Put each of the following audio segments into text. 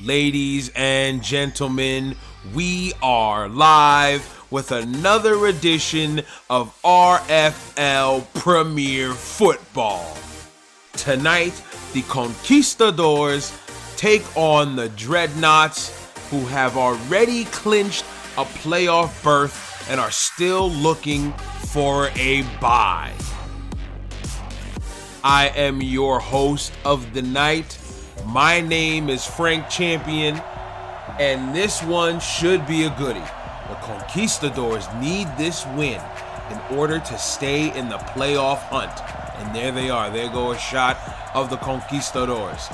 Ladies and gentlemen, we are live with another edition of RFL Premier Football. Tonight, the Conquistadors take on the Dreadnoughts, who have already clinched a playoff berth and are still looking for a bye. I am your host of the night. My name is Frank Champion, and this one should be a goodie. The Conquistadors need this win in order to stay in the playoff hunt. And there they are. There go a shot of the Conquistadors.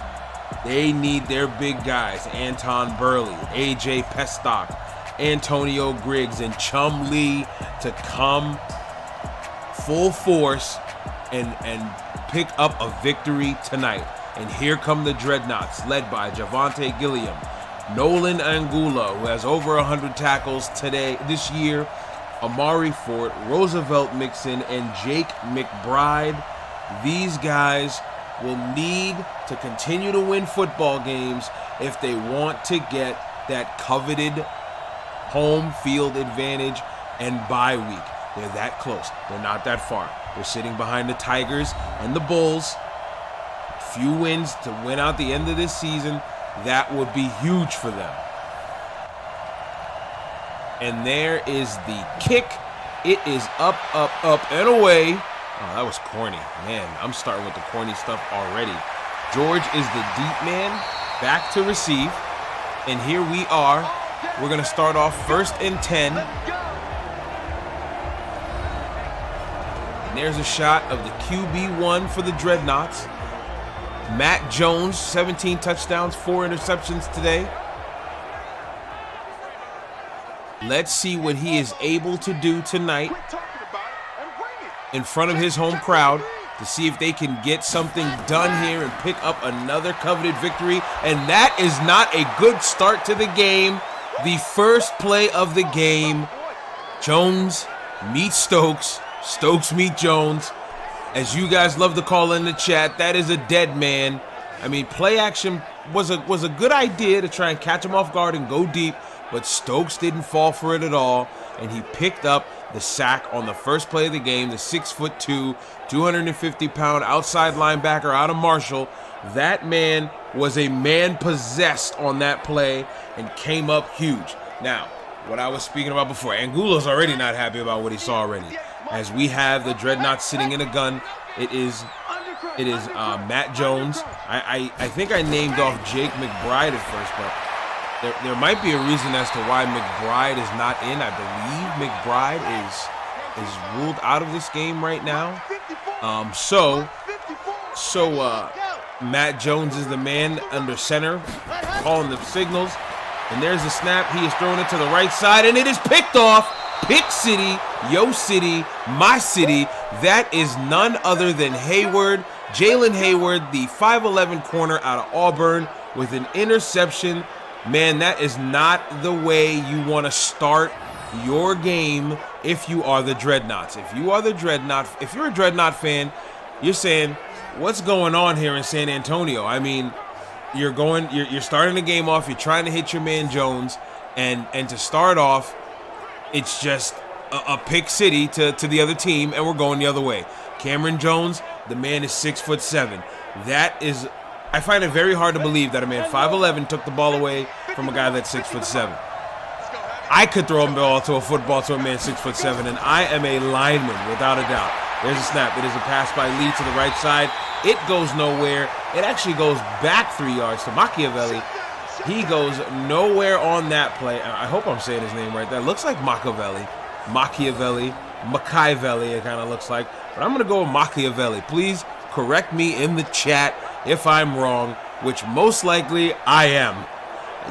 They need their big guys, Anton Burley, AJ Pestock, Antonio Griggs, and Chum Lee to come full force and pick up a victory tonight. And here come the Dreadnoughts, led by Javante Gilliam, Nolan Angulo, who has over 100 tackles this year, Amari Fort, Roosevelt Mixon, and Jake McBride. These guys will need to continue to win football games if they want to get that coveted home field advantage and bye week. They're that close. They're not that far. They're sitting behind the Tigers and the Bulls. Few wins to win out the end of this season. That would be huge for them. And there is the kick. It is up, and away. Oh, that was corny. Man, I'm starting with the corny stuff already. George is the deep man, back to receive. And here we are. We're going to start off 1st and 10. And there's a shot of the QB1 for the Dreadnoughts. Matt Jones, 17 touchdowns, 4 interceptions today. Let's see what he is able to do tonight in front of his home crowd to see if they can get something done here and pick up another coveted victory. And that is not a good start to the game. The first play of the game, Jones meets Stokes, Stokes meet Jones. As you guys love to call in the chat, that is a dead man. I mean, play action was a good idea to try and catch him off guard and go deep, but Stokes didn't fall for it at all, and he picked up the sack on the first play of the game, the 6'2", 250-pound outside linebacker out of Marshall. That man was a man possessed on that play and came up huge. Now, what I was speaking about before, Angulo's already not happy about what he saw already. As we have the Dreadnoughts sitting in a gun, it is Matt Jones. I think I named off Jake McBride at first, but there might be a reason as to why McBride is not in. I believe McBride is ruled out of this game right now. So Matt Jones is the man under center, calling the signals. And there's the snap. He is throwing it to the right side, and it is picked off. Pick City, Yo City, my city. That is none other than Hayward, Jalen Hayward, the 5'11" corner out of Auburn with an interception. Man, that is not the way you want to start your game if you are the Dreadnoughts. If you're a Dreadnought fan, you're saying, what's going on here in San Antonio? I mean, you're starting the game off, you're trying to hit your man Jones, and to start off, it's just a pick city to the other team, and we're going the other way. Cameron Jones, the man is 6'7". That is, I find it very hard to believe that a man 5'11" took the ball away from a guy that's 6'7". I could throw a ball to a football to a man 6'7", and I am a lineman without a doubt. There's a snap. It is a pass by Lee to the right side. It goes nowhere. It actually goes back 3 yards to Machiavelli. He goes nowhere on that play. I hope I'm saying his name right. That looks like Machiavelli, it kind of looks like. But I'm going to go with Machiavelli. Please correct me in the chat if I'm wrong, which most likely I am.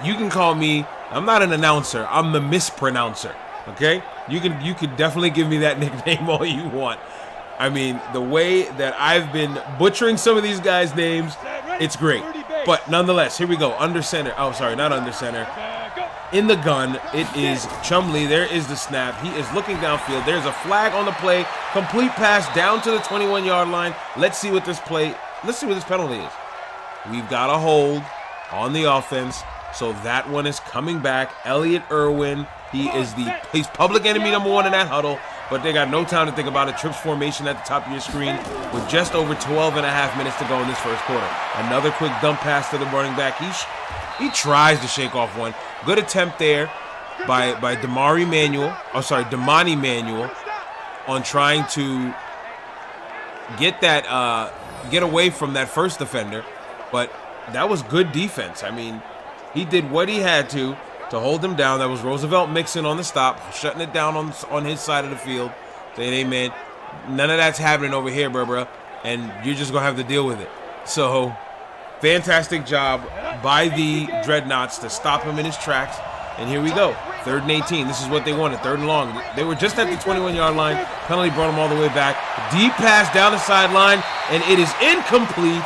You can call me, I'm not an announcer, I'm the mispronouncer, okay? You can definitely give me that nickname all you want. I mean, the way that I've been butchering some of these guys' names, it's great. But nonetheless, here we go. Under center. Oh, sorry, not under center. In the gun, it is Chumley. There is the snap. He is looking downfield. There's a flag on the play. Complete pass down to the 21-yard line. Let's see what this penalty is. We've got a hold on the offense. So that one is coming back. Elliot Irwin, he's public enemy number 1 in that huddle, but they got no time to think about it. Trips formation at the top of your screen with just over 12 and a half minutes to go in this first quarter. Another quick dump pass to the running back. He tries to shake off one. Good attempt there by Damani Manuel on trying to get away from that first defender, but that was good defense. I mean, he did what he had to hold him down. That was Roosevelt Mixon on the stop, shutting it down on his side of the field, saying, hey, man, none of that's happening over here, bro, and you're just going to have to deal with it. So, fantastic job by the Dreadnoughts to stop him in his tracks, and here we go. 3rd and 18. This is what they wanted, 3rd and long. They were just at the 21-yard line. Penalty brought them all the way back. Deep pass down the sideline, and it is incomplete.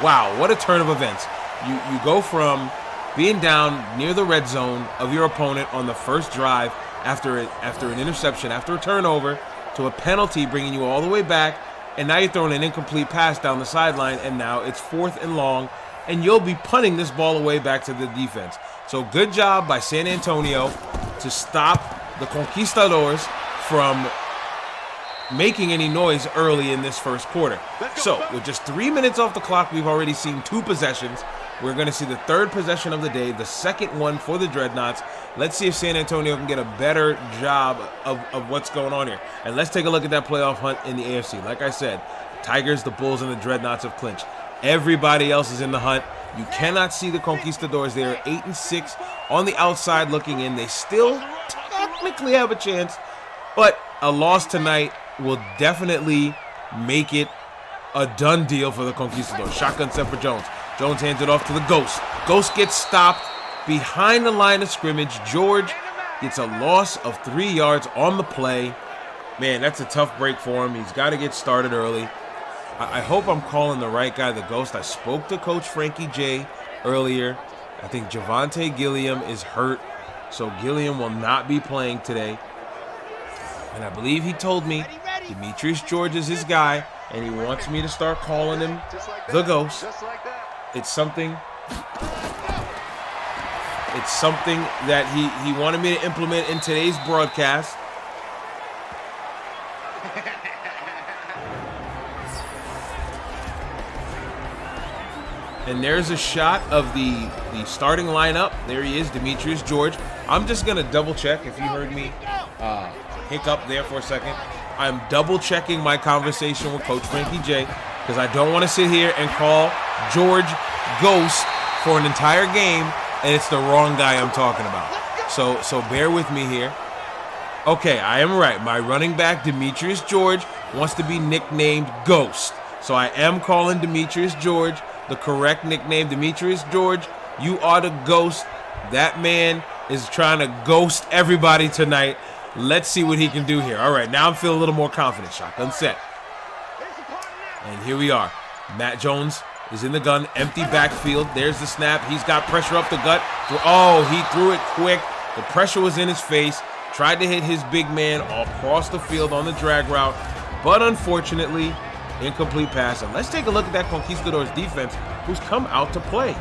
Wow, what a turn of events. You go from being down near the red zone of your opponent on the first drive after an interception, after a turnover, to a penalty bringing you all the way back, and now you're throwing an incomplete pass down the sideline, and now it's 4th and long, and you'll be punting this ball away back to the defense. So good job by San Antonio to stop the Conquistadors from making any noise early in this first quarter. So with just 3 minutes off the clock, we've already seen 2 possessions. We're going to see the 3rd possession of the day, the 2nd one for the Dreadnoughts. Let's see if San Antonio can get a better job of what's going on here. And let's take a look at that playoff hunt in the AFC. Like I said, Tigers, the Bulls, and the Dreadnoughts have clinched. Everybody else is in the hunt. You cannot see the Conquistadors. They are 8-6 on the outside looking in. They still technically have a chance, but a loss tonight will definitely make it a done deal for the Conquistadors. Shotgun set for Jones. Jones hands it off to the Ghost. Ghost gets stopped behind the line of scrimmage. George gets a loss of 3 yards on the play. Man, that's a tough break for him. He's got to get started early. I hope I'm calling the right guy, the Ghost. I spoke to Coach Frankie J earlier. I think Javonte Gilliam is hurt, so Gilliam will not be playing today. And I believe he told me Demetrius George is his guy, and he wants me to start calling him the Ghost. It's something that he wanted me to implement in today's broadcast. And there's a shot of the starting lineup. There he is, Demetrius George. I'm just going to double check if you heard me hiccup there for a second. I'm double checking my conversation with Coach Frankie J because I don't want to sit here and call George Ghost for an entire game and it's the wrong guy I'm talking about. So bear with me here. Okay, I am right. My running back, Demetrius George, wants to be nicknamed Ghost. So I am calling Demetrius George the correct nickname. Demetrius George, you are the Ghost. That man is trying to ghost everybody tonight. Let's see what he can do here. All right, now I'm feeling a little more confident. Shotgun set. And here we are. Matt Jones is in the gun. Empty backfield. There's the snap. He's got pressure up the gut. Oh, he threw it quick. The pressure was in his face. Tried to hit his big man across the field on the drag route. But unfortunately, incomplete pass. And let's take a look at that Conquistadors defense who's come out to play.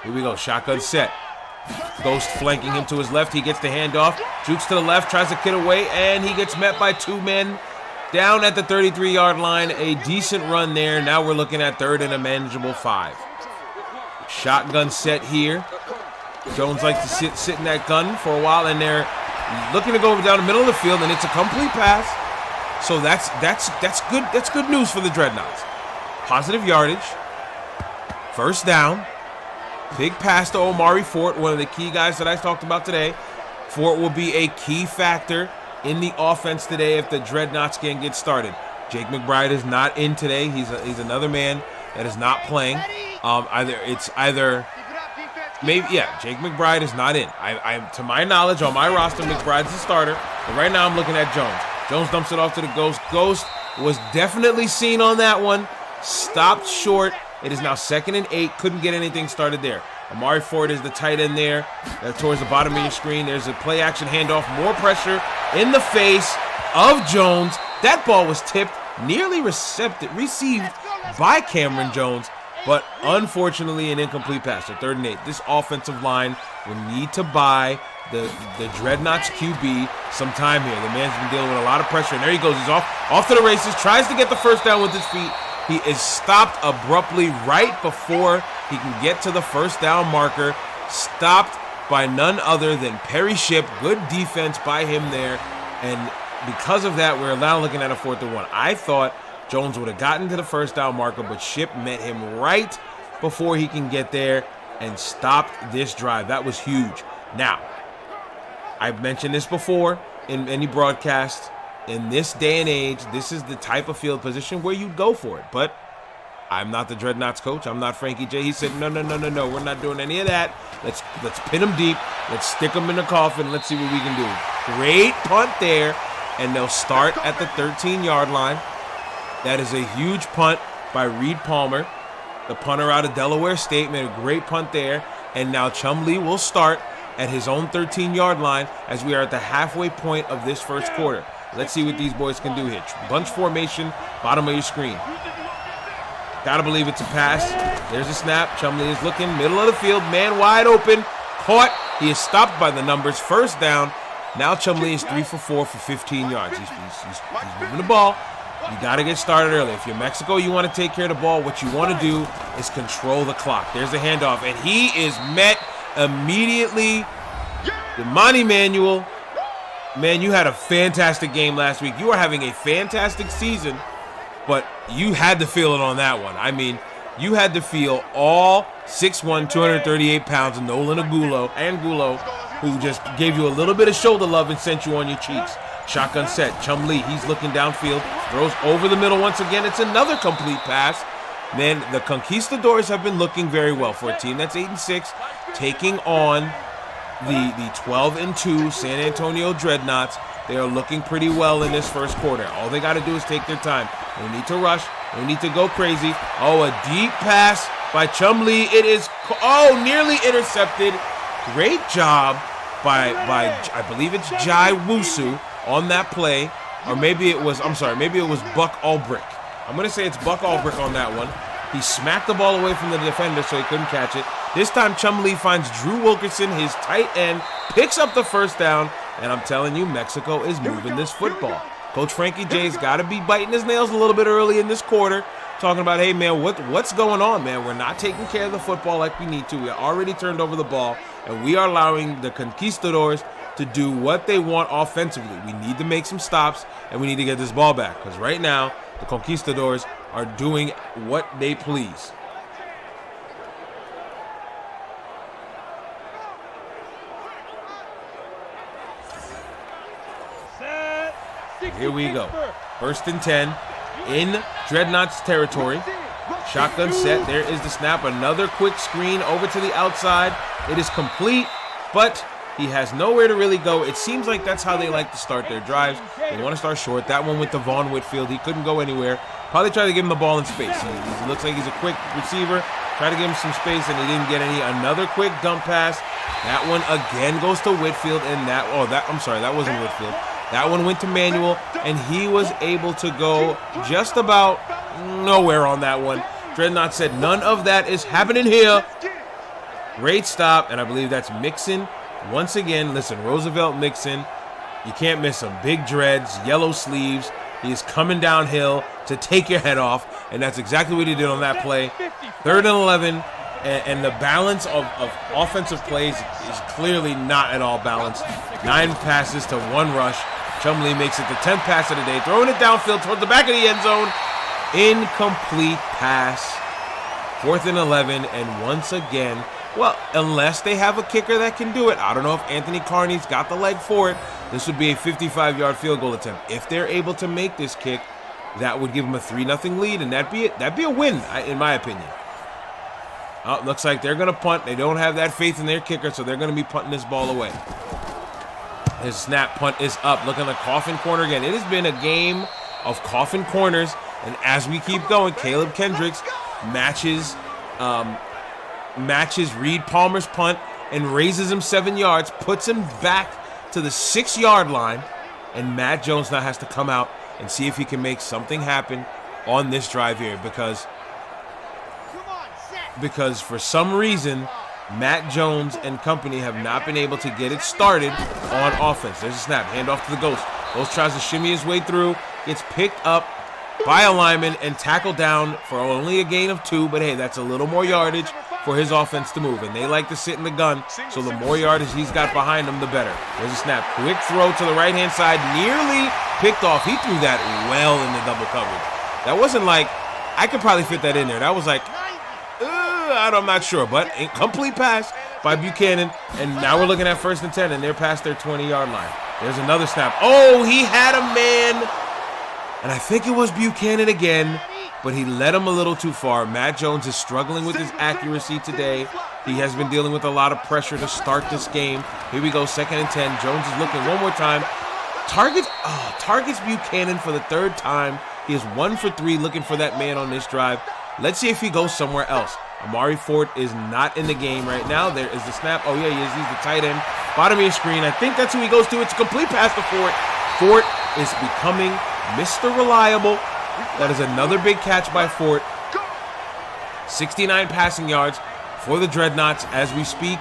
Here we go, shotgun set. Ghost flanking him to his left. He gets the handoff, jukes to the left, tries to get away, and he gets met by 2 men down at the 33-yard line. A decent run there. Now we're looking at 3rd and a manageable 5. Shotgun set here. Jones likes to sit in that gun for a while, and they're looking to go down the middle of the field, and it's a complete pass. So that's good. That's good news for the Dreadnoughts. Positive yardage. First down. Big pass to Omari Fort, one of the key guys that I talked about today. Fort will be a key factor in the offense today if the Dreadnoughts can get started. Jake McBride is not in today. He's another man that is not playing. Jake McBride is not in. I'm to my knowledge, on my roster, McBride's the starter. But right now I'm looking at Jones. Jones dumps it off to the Ghost. Ghost was definitely seen on that one. Stopped short. It is now 2nd and 8. Couldn't get anything started there. Amari Ford is the tight end there. Towards the bottom of your screen, there's a play action handoff. More pressure in the face of Jones. That ball was tipped, nearly received by Cameron Jones, but unfortunately an incomplete pass. So 3rd and 8. This offensive line will need to buy the Dreadnoughts QB some time here. The man's been dealing with a lot of pressure, and there he goes. He's off to the races, tries to get the first down with his feet. He is stopped abruptly right before he can get to the first down marker. Stopped by none other than Perry Shipp. Good defense by him there, and because of that, we're now looking at a 4th and 1. I thought Jones would have gotten to the first down marker, but Shipp met him right before he can get there and stopped this drive. That was huge. Now, I've mentioned this before in any broadcast. In this day and age, this is the type of field position where you go for it. But I'm not the Dreadnoughts coach. I'm not Frankie J. He said, no. We're not doing any of that. Let's pin them deep. Let's stick them in the coffin. Let's see what we can do. Great punt there. And they'll start at the 13-yard line. That is a huge punt by Reed Palmer, the punter out of Delaware State. Made a great punt there. And now Chumlee will start at his own 13-yard line as we are at the halfway point of this first quarter. Let's see what these boys can do here. Bunch formation, bottom of your screen. Gotta believe it's a pass. There's a snap. Chumlee is looking, middle of the field, man wide open. Caught. He is stopped by the numbers. First down. Now Chumlee is 3 for 4 for 15 yards. He's moving the ball. You got to get started early. If you're Mexico, you want to take care of the ball. What you want to do is control the clock. There's a handoff, and he is met immediately. The Monty Manuel. Man, you had a fantastic game last week. You are having a fantastic season, but you had to feel it on that one. I mean, you had to feel all 6'1", 238 pounds of Nolan Angulo, who just gave you a little bit of shoulder love and sent you on your cheeks. Shotgun set. Chumlee, he's looking downfield, throws over the middle once again. It's another complete pass. Man, the Conquistadors have been looking very well for a team that's 8-6, taking on the 12-2 San Antonio Dreadnoughts. They are looking pretty well in this first quarter. All they got to do is take their time. No need to rush. No need to go crazy. Oh, a deep pass by Chumlee. It is, nearly intercepted. Great job by I believe it's Jai Wusu on that play. Or maybe it was Buck Ulbrich. I'm going to say it's Buck Ulbrich on that one. He smacked the ball away from the defender so he couldn't catch it. This time Chumlee finds Drew Wilkerson, his tight end, picks up the first down, and I'm telling you, Mexico is moving this football. Coach Frankie J's got to be biting his nails a little bit early in this quarter, talking about, hey, man, what's going on, man? We're not taking care of the football like we need to. We already turned over the ball, and we are allowing the Conquistadors to do what they want offensively. We need to make some stops, and we need to get this ball back, because right now, the Conquistadors are doing what they please. Here we go. 1st and 10 in Dreadnoughts territory. Shotgun set. There is the snap. Another quick screen over to the outside. It is complete, but he has nowhere to really go. It seems like that's how they like to start their drives. They want to start short. That one with Devon Whitfield, he couldn't go anywhere. Probably tried to give him the ball in space. He looks like he's a quick receiver. Tried to give him some space, and he didn't get any. Another quick dump pass. That one again goes to Whitfield, and that wasn't Whitfield. That one went to Manuel, and he was able to go just about nowhere on that one. Dreadnought said, none of that is happening here. Great stop, and I believe that's Mixon. Once again, listen, Roosevelt Mixon, you can't miss him. Big dreads, yellow sleeves. He is coming downhill to take your head off, and that's exactly what he did on that play. 3rd and 11, and the balance of offensive plays is clearly not at all balanced. 9 passes to 1 rush. Chumlee makes it the 10th pass of the day, throwing it downfield towards the back of the end zone. Incomplete pass. 4th and 11, and once again, well, unless they have a kicker that can do it. I don't know if Anthony Carney's got the leg for it. This would be a 55-yard field goal attempt. If they're able to make this kick, that would give them a 3-0 lead, and that'd be a win, in my opinion. Oh, looks like they're going to punt. They don't have that faith in their kicker, so they're going to be punting this ball away. His snap punt is up. Look at the coffin corner again. It has been a game of coffin corners, and as we keep going, Caleb Kendricks matches matches Reed Palmer's punt and raises him 7 yards, puts him back to the 6-yard line, and Matt Jones now has to come out and see if he can make something happen on this drive here because for some reason, Matt Jones and company have not been able to get it started on offense. There's a snap, handoff to the Ghost. Ghost tries to shimmy his way through, gets picked up by a lineman and tackled down for only a gain of 2, but hey, that's a little more yardage for his offense to move, and they like to sit in the gun, so the more yardage he's got behind him, the better. There's a snap, quick throw to the right-hand side, nearly picked off. He threw that well in the double coverage. That wasn't like, I could probably fit that in there. That was like, I'm not sure, but incomplete pass by Buchanan, and now we're looking at 1st and 10, and they're past their 20-yard line. There's another snap. Oh, he had a man, and I think it was Buchanan again, but he led him a little too far. Matt Jones is struggling with his accuracy today. He has been dealing with a lot of pressure to start this game. Here we go, 2nd and 10. Jones is looking one more time. Targets Buchanan for the 3rd time. He is 1 for 3 looking for that man on this drive. Let's see if he goes somewhere else. Amari Fort is not in the game right now. There is the snap. Oh, yeah, he is. He's the tight end. Bottom of your screen. I think that's who he goes to. It's a complete pass to Fort. Fort is becoming Mr. Reliable. That is another big catch by Fort. 69 passing yards for the Dreadnoughts as we speak.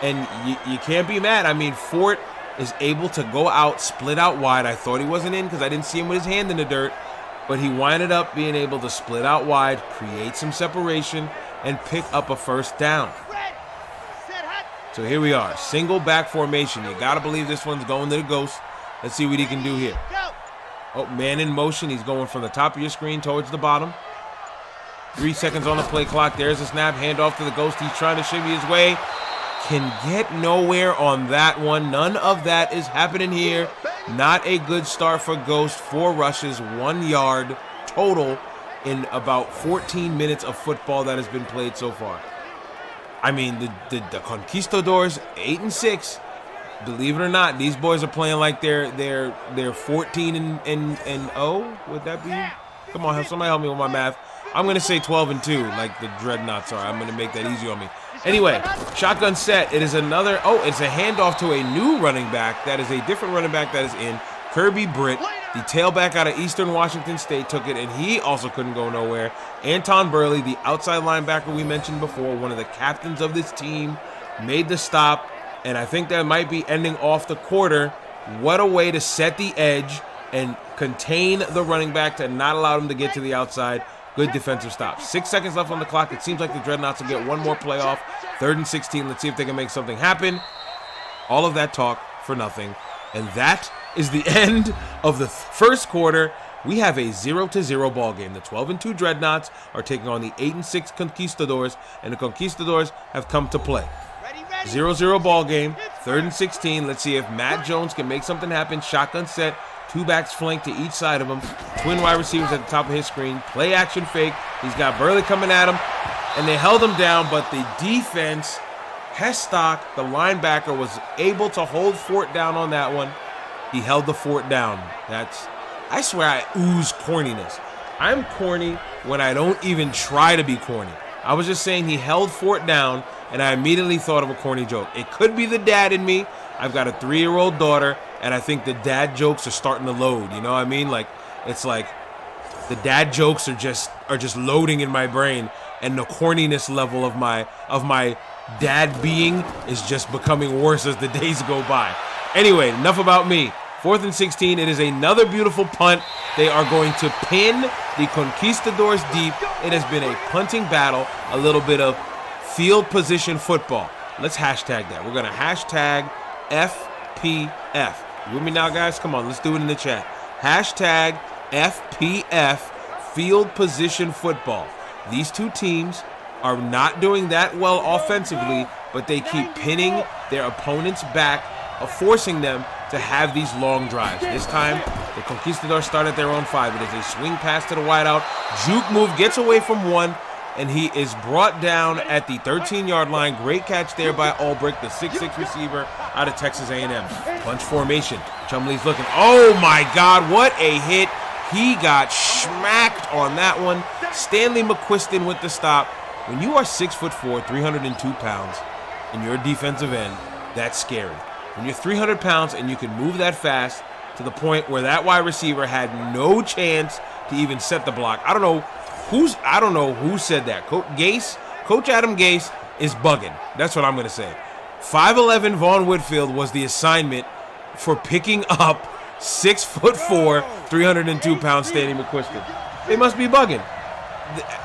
And you can't be mad. I mean, Fort is able to go out, split out wide. I thought he wasn't in because I didn't see him with his hand in the dirt. But he winded up being able to split out wide, create some separation, and pick up a 1st down. So here we are, single back formation. You got to believe this one's going to the Ghost. Let's see what he can do here. Oh, man in motion. He's going from the top of your screen towards the bottom. 3 seconds on the play clock. There's a snap, handoff to the Ghost. He's trying to shimmy his way. Can get nowhere on that one. None of that is happening here. Not a good start for Ghost. 4 rushes, 1 yard total in about 14 minutes of football that has been played so far. I mean, the Conquistadors, 8-6. Believe it or not, these boys are playing like they're 14 and 0. Would that be? Come on, somebody help me with my math. I'm gonna say 12-2, like the Dreadnoughts are. I'm gonna make that easy on me. Anyway, shotgun set. It is another. Oh, it's a handoff to a new running back. That is a different running back that is in. Kirby Britt, the tailback out of Eastern Washington State, took it, and he also couldn't go nowhere. Anton Burley, the outside linebacker we mentioned before, one of the captains of this team, made the stop, and I think that might be ending off the quarter. What a way to set the edge and contain the running back to not allow him to get to the outside. Good defensive stop. 6 seconds left on the clock. It seems like the Dreadnoughts will get one more play off. 3rd and 16. Let's see if they can make something happen. All of that talk for nothing. And that is the end of the 1st quarter. We have a 0-0 ball game. The 12-2 Dreadnoughts are taking on the 8-6 Conquistadors, and the Conquistadors have come to play. 0-0 ball game, 3rd and 16. Let's see if Matt Jones can make something happen. Shotgun set, 2 backs flanked to each side of him. Twin wide receivers at the top of his screen. Play action fake. He's got Burley coming at him, and they held him down, but the defense, Hestock, the linebacker, was able to hold Fort down on that one. He held the Fort down. I swear I ooze corniness. I'm corny when I don't even try to be corny. I was just saying he held Fort down, and I immediately thought of a corny joke. It could be the dad in me. I've got a 3-year-old daughter, and I think the dad jokes are starting to load. You know what I mean? Like, it's like the dad jokes are just loading in my brain, and the corniness level of my dad being is just becoming worse as the days go by. Anyway, enough about me. 4th and 16. It is another beautiful punt. They are going to pin the Conquistadors deep. It has been a punting battle, a little bit of field position football. Let's hashtag that. We're going to hashtag FPF. You with me now, guys? Come on, let's do it in the chat. Hashtag FPF, field position football. These two teams are not doing that well offensively, but they keep pinning their opponents back, forcing them to have these long drives. This time, the Conquistadors start at their own 5. It is a swing pass to the wideout. Juke move, gets away from one, and he is brought down at the 13-yard line. Great catch there by Ulbrich, the 6'6 receiver out of Texas A&M. Bunch formation. Chumley's looking. Oh, my God, what a hit. He got smacked on that one. Stanley McQuiston with the stop. When you are 6'4", 302 pounds, and you're a defensive end, that's scary. When you're 300 pounds and you can move that fast to the point where that wide receiver had no chance to even set the block. I don't know who said that. Coach Adam Gase is bugging. That's what I'm going to say. 5'11" Vaughn Whitfield was the assignment for picking up 6'4", 302 pound Stanley McQuiston. They must be bugging.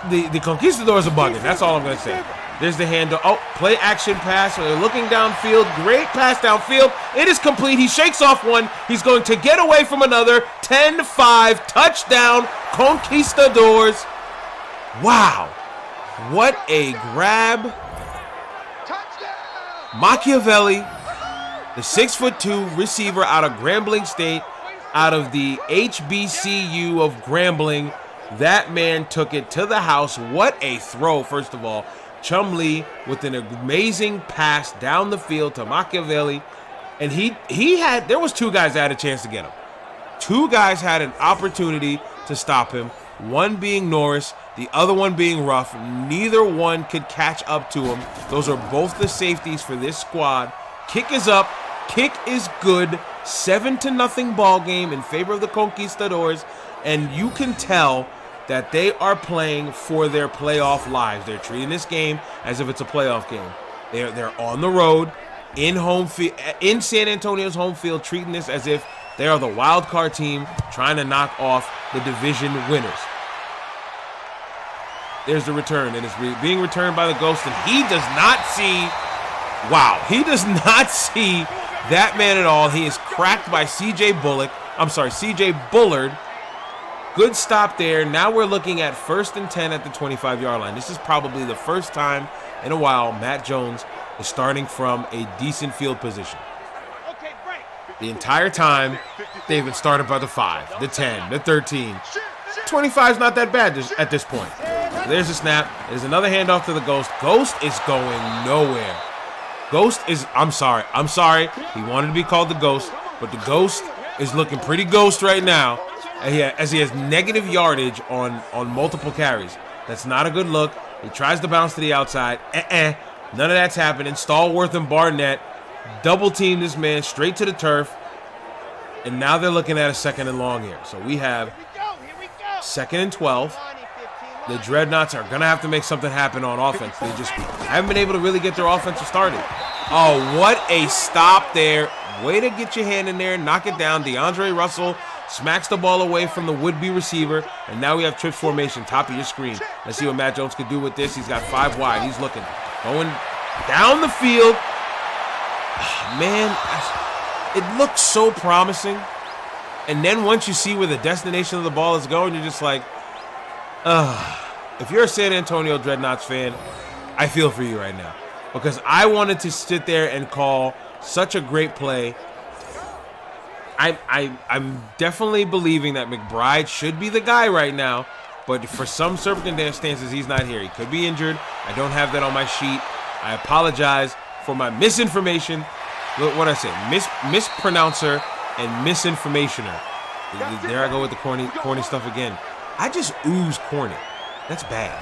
The Conquistadors are bugging. That's all I'm going to say. There's the handle. Oh, play action pass. They're looking downfield. Great pass downfield. It is complete. He shakes off one. He's going to get away from another. 10-5. Touchdown. Conquistadors. Wow. What a grab. Machiavelli, the 6'2" receiver out of Grambling State, out of the HBCU of Grambling. That man took it to the house. What a throw, first of all. Chumlee with an amazing pass down the field to Machiavelli. And there was two guys that had a chance to get him. Two guys had an opportunity to stop him. One being Norris, the other one being Ruff. Neither one could catch up to him. Those are both the safeties for this squad. Kick is up. Kick is good. 7-0 ball game in favor of the Conquistadors. And you can tell that they are playing for their playoff lives. They're treating this game as if it's a playoff game. They're on the road, in San Antonio's home field, treating this as if they are the wild card team trying to knock off the division winners. There's the return, and it's being returned by the Ghost, and he does not see, wow, he does not see that man at all. He is cracked by C.J. Bullard. Good stop there. Now we're looking at 1st and 10 at the 25-yard line. This is probably the first time in a while Matt Jones is starting from a decent field position. The entire time, they've been started by the 5, the 10, the 13. 25 is not that bad at this point. There's a snap. There's another handoff to the Ghost. Ghost is going nowhere. I'm sorry. He wanted to be called the Ghost, but the Ghost is looking pretty ghost right now as he has negative yardage on multiple carries. That's not a good look. He tries to bounce to the outside. None of that's happening. Stallworth and Barnett double team this man straight to the turf. And now they're looking at a 2nd and long here. So we have 2nd and 12. The Dreadnoughts are going to have to make something happen on offense. They just haven't been able to really get their offense started. Oh, what a stop there. Way to get your hand in there, knock it down. DeAndre Russell smacks the ball away from the would-be receiver, and now we have trips formation, top of your screen. Let's see what Matt Jones can do with this. He's got 5 wide. He's looking. Going down the field. Man, it looks so promising. And then once you see where the destination of the ball is going, you're just like, if you're a San Antonio Dreadnoughts fan, I feel for you right now. Because I wanted to sit there and call such a great play. I'm definitely believing that McBride should be the guy right now, but for some circumstances, he's not here. He could be injured. I don't have that on my sheet. I apologize for my misinformation. Look what I say, mispronouncer and misinformationer. There I go with the corny stuff again. I just ooze corny. That's bad.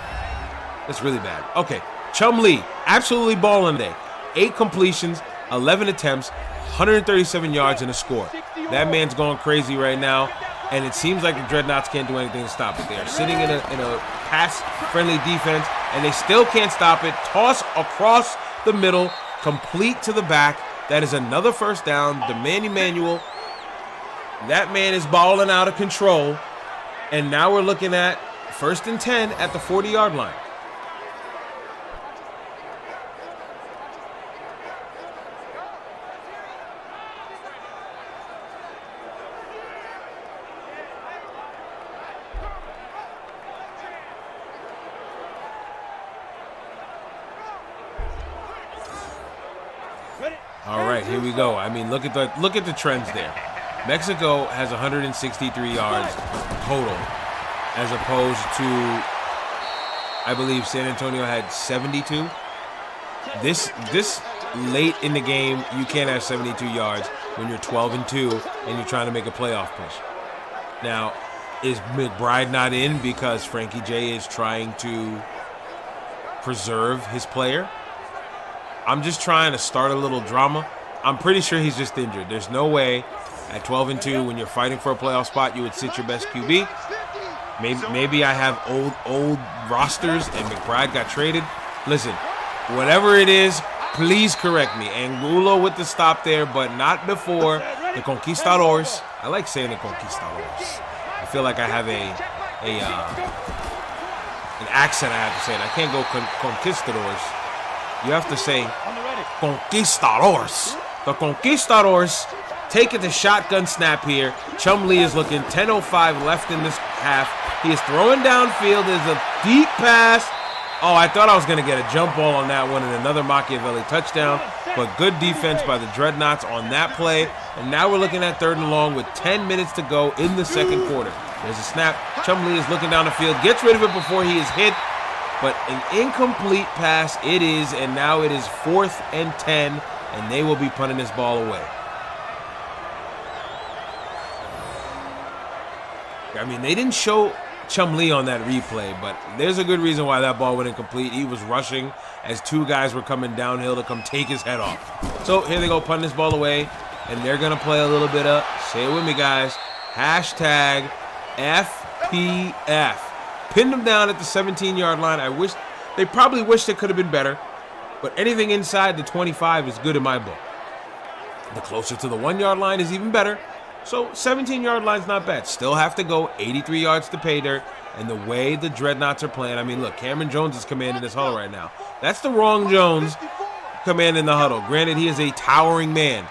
That's really bad. Okay, Chumlee, absolutely balling today. 8 completions, 11 attempts, 137 yards and a score. That man's going crazy right now, and it seems like the Dreadnoughts can't do anything to stop it. They are sitting in a pass-friendly defense, and they still can't stop it. Toss across the middle, complete to the back. That is another first down. Demani Manuel, that man is balling out of control. And now we're looking at 1st and 10 at the 40-yard line. All right, here we go. I mean, look at the trends there. Mexico has 163 yards total, as opposed to, I believe, San Antonio had 72. This late in the game, you can't have 72 yards when you're 12-2 and you're trying to make a playoff push. Now, is McBride not in because Frankie J is trying to preserve his player. I'm just trying to start a little drama. I'm pretty sure he's just injured. There's no way at 12-2 when you're fighting for a playoff spot you would sit your best QB. Maybe I have old rosters and McBride got traded. Listen, whatever it is, please correct me. Angulo with the stop there, but not before the Conquistadors. I like saying the Conquistadors. I feel like I have an accent I have to say it. I can't go Conquistadors. You have to say Conquistadors. The Conquistadors take it to shotgun snap here. Chumlee is looking 10:05 left in this half. He is throwing downfield. There's a deep pass. Oh, I thought I was going to get a jump ball on that one and another Machiavelli touchdown. But good defense by the Dreadnoughts on that play. And now we're looking at 3rd and long with 10 minutes to go in the second quarter. There's a snap. Chumlee is looking down the field. Gets rid of it before he is hit. But an incomplete pass it is. And now it is 4th and 10. And they will be punting this ball away. I mean, they didn't show Chumlee on that replay, but there's a good reason why that ball went incomplete. He was rushing as 2 guys were coming downhill to come take his head off. So here they go, punting this ball away, and they're going to play a little bit of, say it with me, guys, hashtag FPF. Pinned them down at the 17-yard line. They probably wish they could have been better, but anything inside the 25 is good in my book. The closer to the 1-yard line is even better. So 17-yard line's not bad. Still have to go 83 yards to pay dirt. And the way the Dreadnoughts are playing, I mean, look, Cameron Jones is commanding this huddle right now. That's the wrong Jones commanding the huddle. Granted, he is a towering man.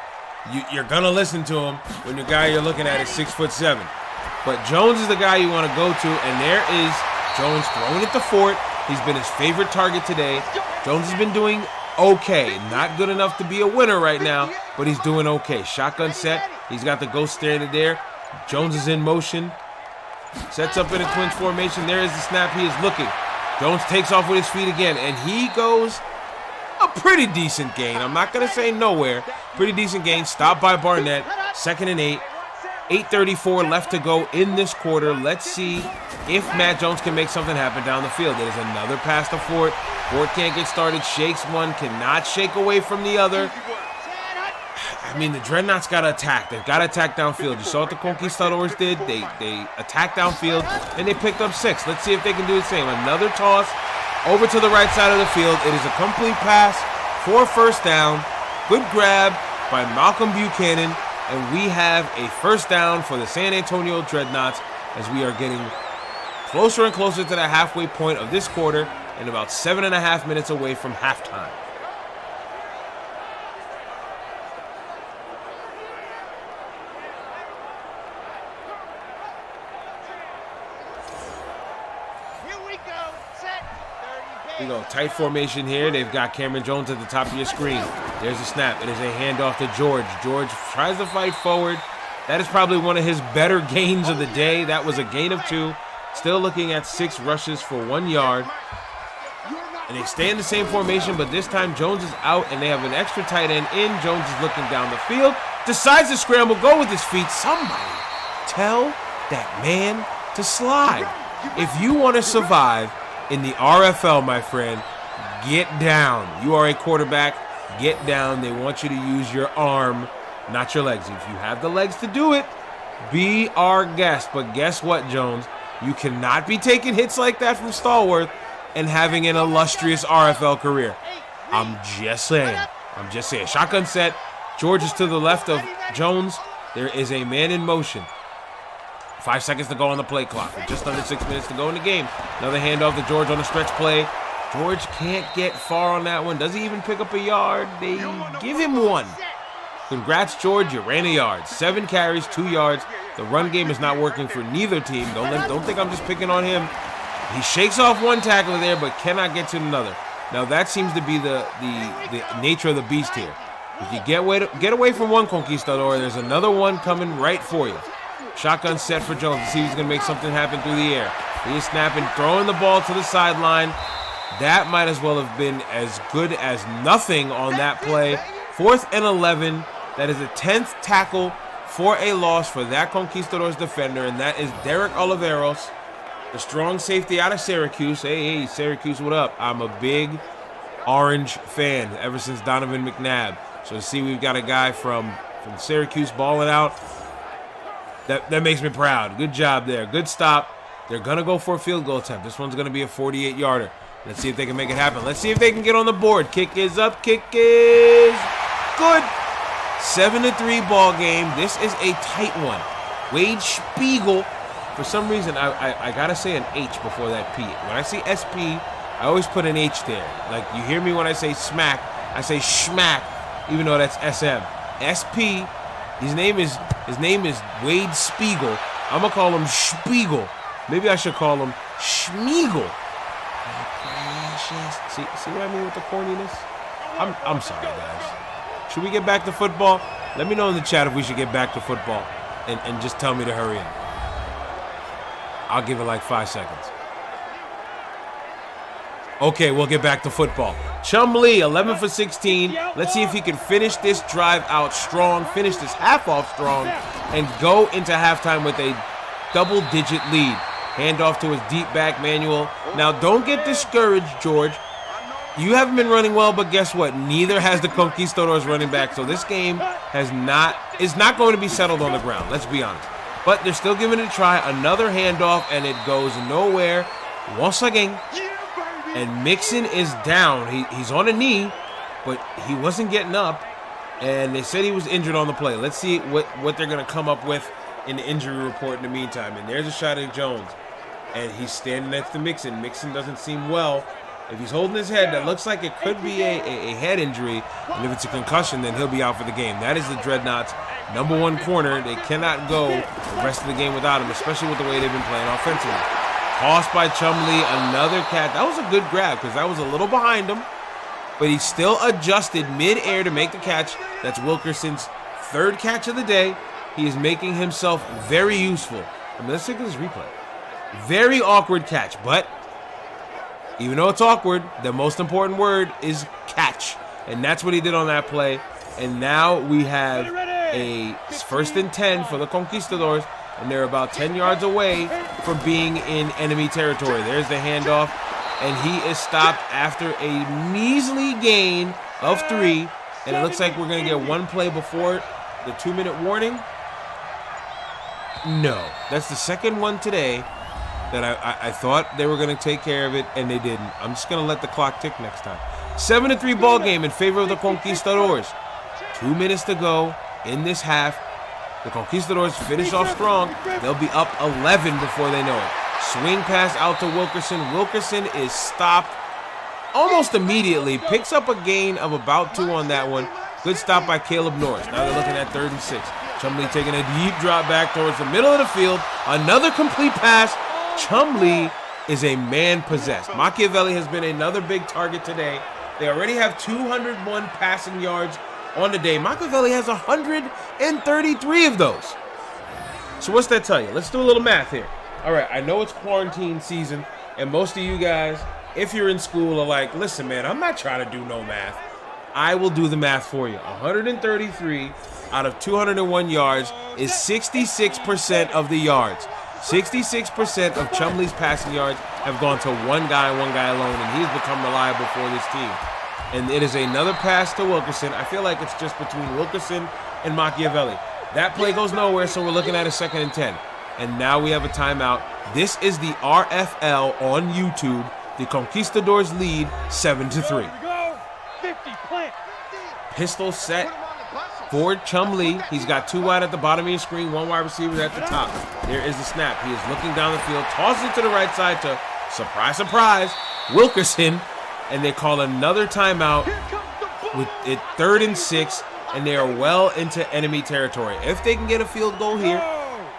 You're going to listen to him when the guy you're looking at is 6'7". But Jones is the guy you want to go to. And there is Jones throwing at the fort. He's been his favorite target today. Jones has been doing okay. Not good enough to be a winner right now, but he's doing okay. Shotgun set. He's got the ghost standing there. Jones is in motion. Sets up in a twins formation. There is the snap. He is looking. Jones takes off with his feet again, and he goes a pretty decent gain. I'm not going to say nowhere. Pretty decent gain. Stopped by Barnett. 2nd and 8. 8:34 left to go in this quarter. Let's see if Matt Jones can make something happen down the field. There's another pass to Fort. Fort can't get started. Shakes one. Cannot shake away from the other. I mean, the Dreadnoughts got to attack. They've got to attack downfield. You saw what the Conquistadors did. They attacked downfield, and they picked up 6. Let's see if they can do the same. Another toss over to the right side of the field. It is a complete pass for 1st down. Good grab by Malcolm Buchanan, and we have a 1st down for the San Antonio Dreadnoughts as we are getting closer and closer to the halfway point of this quarter and about 7.5 minutes away from halftime. We go tight formation here. They've got Cameron Jones at the top of your screen. There's a snap. It is a handoff to George. George tries to fight forward. That is probably one of his better gains of the day. That was a gain of 2. Still looking at 6 rushes for 1 yard. And they stay in the same formation, but this time Jones is out and they have an extra tight end in. Jones is looking down the field. Decides to scramble, go with his feet. Somebody tell that man to slide. If you want to survive in the RFL, my friend, get down. You are a quarterback. Get down. They want you to use your arm, not your legs. If you have the legs to do it, be our guest. But guess what, Jones? You cannot be taking hits like that from Stallworth and having an illustrious RFL career. I'm just saying. Shotgun set. George is to the left of Jones. There is a man in motion. 5 seconds to go on the play clock. Just under 6 minutes to go in the game. Another handoff to George on the stretch play. George can't get far on that one. Does he even pick up a yard? They give him 1. Congrats, George. You ran a yard. 7 carries, 2 yards. The run game is not working for neither team. Don't think I'm just picking on him. He shakes off 1 tackler there, but cannot get to another. Now that seems to be the nature of the beast here. If you get away from one Conquistador, there's another one coming right for you. Shotgun set for Jones to see if he's going to make something happen through the air. He is snapping, throwing the ball to the sideline. That might as well have been as good as nothing on that play. 4th and 11. That is the 10th tackle for a loss for that Conquistadors defender, and that is Derek Oliveros. The strong safety out of Syracuse. Hey, Syracuse, what up? I'm a big Orange fan ever since Donovan McNabb. So to see we've got a guy from Syracuse balling out, that makes me proud. Good job there. Good stop. They're going to go for a field goal attempt. This one's going to be a 48-yarder. Let's see if they can make it happen. Let's see if they can get on the board. Kick is up. Kick is good. 7-3 ball game. This is a tight one. Wade Spiegel. For some reason, I got to say an H before that P. When I say SP, I always put an H there. Like, you hear me when I say smack, I say schmack, even though that's SM. SP, his name is Wade Spiegel. I'm going to call him Spiegel. Maybe I should call him Schmiegel. See what I mean with the corniness? I'm sorry, guys. Should we get back to football? Let me know in the chat if we should get back to football. And just tell me to hurry up. I'll give it like 5 seconds. Okay, we'll get back to football. Chumlee, 11 for 16. Let's see if he can finish this drive out strong, finish this half off strong, and go into halftime with a double-digit lead. Handoff to his deep back, Manuel. Now, don't get discouraged, George. You haven't been running well, but guess what? Neither has the Conquistadors running back. So this game is not going to be settled on the ground. Let's be honest. But they're still giving it a try. Another handoff, and it goes nowhere. Once again. And Mixon is down. He's on a knee, but he wasn't getting up. And they said he was injured on the play. Let's see what they're going to come up with in the injury report in the meantime. And there's a shot at Jones. And he's standing next to Mixon. Mixon doesn't seem well. If he's holding his head, that looks like it could be a head injury. And if it's a concussion, then he'll be out for the game. That is the Dreadnoughts' #1 corner. They cannot go the rest of the game without him, especially with the way they've been playing offensively. Tossed by Chumlee, another catch. That was a good grab because that was a little behind him. But he still adjusted mid-air to make the catch. That's Wilkerson's 3rd catch of the day. He is making himself very useful. I mean, let's take this replay. Very awkward catch, but even though it's awkward, the most important word is catch. And that's what he did on that play. And now we have a 1st and 10 for the Conquistadors. And they're about 10 yards away from being in enemy territory. There's the handoff. And he is stopped after a measly gain of 3. And it looks like we're going to get one play before the 2-minute warning. No. That's the second one today that I thought they were going to take care of it, and they didn't. I'm just going to let the clock tick next time. 7-3 ball game in favor of the Conquistadors. 2 minutes to go in this half. The Conquistadors finish off strong. They'll be up 11 before they know it. Swing pass out to Wilkerson. Wilkerson is stopped almost immediately. Picks up a gain of about 2 on that one. Good stop by Caleb Norris. Now they're looking at 3rd and 6. Chumlee taking a deep drop back towards the middle of the field. Another complete pass. Chumlee is a man possessed. Machiavelli has been another big target today. They already have 201 passing yards on the day. Machiavelli has 133 of those. So what's that tell you? Let's do a little math here. All right, I know it's quarantine season, and most of you guys, if you're in school, are like, listen, man, I'm not trying to do no math. I will do the math for you. 133 out of 201 yards is 66% of the yards. 66% of Chumlee's passing yards have gone to one guy alone, and he's become reliable for this team. And it is another pass to Wilkerson. I feel like it's just between Wilkerson and Machiavelli. That play goes nowhere, so we're looking at a 2nd and 10. And now we have a timeout. This is the RFL on YouTube. The Conquistadors lead 7-3. Pistol set for Chumlee. He's got 2 wide at the bottom of your screen, 1 wide receiver at the top. There is the snap. He is looking down the field, tosses it to the right side to, surprise, surprise, Wilkerson. And they call another timeout with it 3rd and 6, and they are well into enemy territory. If they can get a field goal here,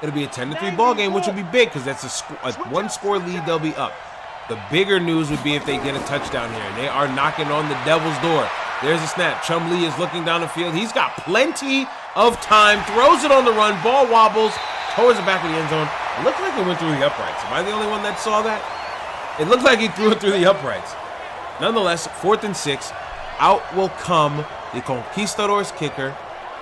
it'll be a 10-3 ball game, which would be big because that's a 1-score lead. They'll be up. The bigger news would be if they get a touchdown here. They are knocking on the devil's door. There's a snap. Chumlee is looking down the field. He's got plenty of time. Throws it on the run. Ball wobbles towards the back of the end zone. It looked like it went through the uprights. Am I the only one that saw that? It looked like he threw it through the uprights. Nonetheless, 4th and 6. Out will come the Conquistadors kicker.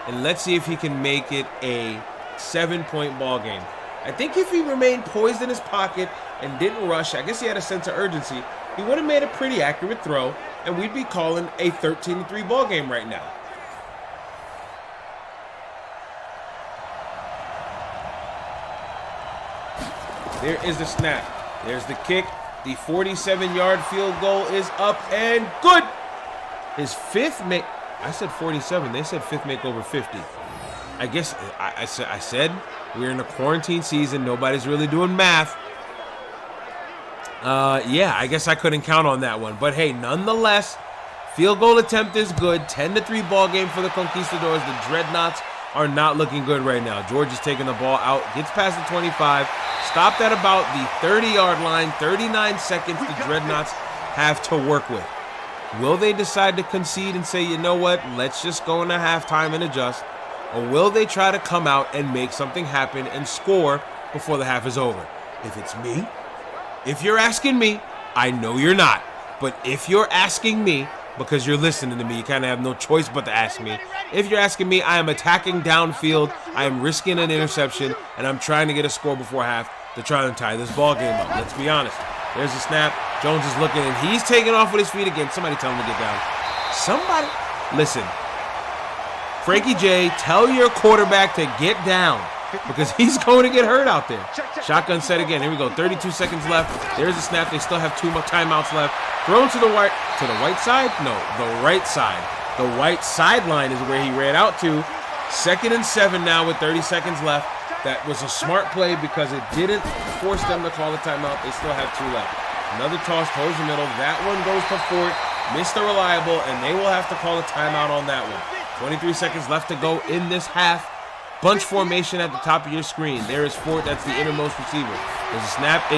And let's see if he can make it a 7-point ball game. I think if he remained poised in his pocket and didn't rush, I guess he had a sense of urgency, he would have made a pretty accurate throw, and we'd be calling a 13-3 ball game right now. There is the snap. There's the kick. The 47-yard field goal is up and good. His fifth make. I said 47. They said fifth make over 50. I guess I said we're in a quarantine season. Nobody's really doing math. Yeah, I guess I couldn't count on that one. But hey, nonetheless, field goal attempt is good. 10-3 ball game for the Conquistadors. The Dreadnoughts are not looking good right now. George is taking the ball out, gets past the 25, stopped at about the 30-yard line. 39 seconds the Dreadnoughts have to work with. Will they decide to concede and say, you know what, let's just go into halftime and adjust? Or will they try to come out and make something happen and score before the half is over? If it's me, if you're asking me, I know you're not, but if you're asking me, because you're listening to me, you kind of have no choice but to ask me. If you're asking me, I am attacking downfield, I am risking an interception, and I'm trying to get a score before half to try and tie this ball game up. Let's be honest. There's the snap. Jones is looking, and he's taking off with his feet again. Somebody tell him to get down. Somebody, listen. Frankie J, tell your quarterback to get down because he's going to get hurt out there. Shotgun set again. Here we go. 32 seconds left. There's the snap. They still have 2 more timeouts left. Thrown to the white side? No, the right side. The right sideline is where he ran out to. 2nd and 7 now with 30 seconds left. That was a smart play because it didn't force them to call a timeout. They still have 2 left. Another toss towards the middle. That one goes to Fort. Mr. Reliable, and they will have to call a timeout on that one. 23 seconds left to go in this half. Bunch formation at the top of your screen. There is Fort. That's the innermost receiver. There's a snap. He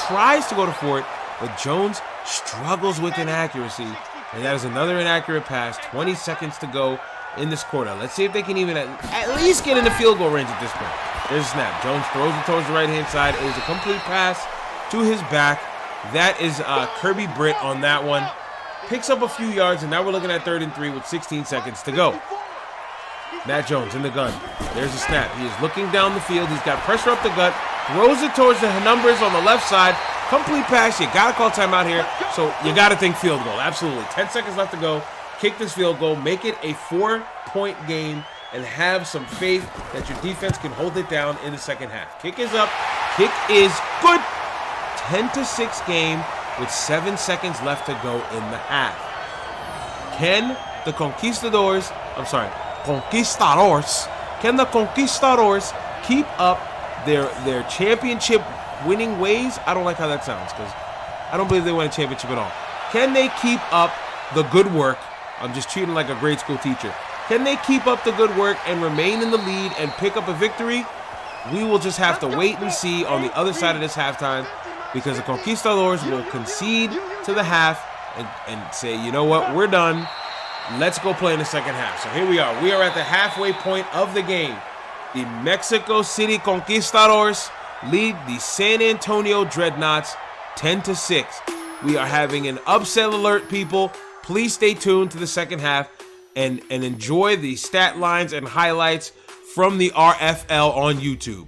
tries to go to Fort, but Jones struggles with inaccuracy. And that is another inaccurate pass. 20 seconds to go in this quarter. Let's see if they can even at least get in the field goal range at this point. There's a snap. Jones throws it towards the right-hand side. It is a complete pass to his back. That is Kirby Britt on that one. Picks up a few yards, and now we're looking at 3rd and 3 with 16 seconds to go. Matt Jones in the gun. There's a snap. He is looking down the field. He's got pressure up the gut. Throws it towards the numbers on the left side. Complete pass. You got to call timeout here. So you got to think field goal. Absolutely. 10 seconds left to go. Kick this field goal. Make it a 4-point game and have some faith that your defense can hold it down in the second half. Kick is up. Kick is good. 10-6 game with 7 seconds left to go in the half. Can the Conquistadors keep up their championship winning ways? I don't like how that sounds because I don't believe they won a championship at all. Can they keep up the good work? I'm just treating like a grade school teacher. Can they keep up the good work and remain in the lead and pick up a victory? We will just have to wait and see on the other side of this halftime because the Conquistadors will concede to the half and say, you know what, we're done. Let's go play in the second half. So here we are. We are at the halfway point of the game. The Mexico City Conquistadors lead the San Antonio Dreadnoughts 10-6. We are having an upset alert, people. Please stay tuned to the second half and enjoy the stat lines and highlights from the RFL on YouTube.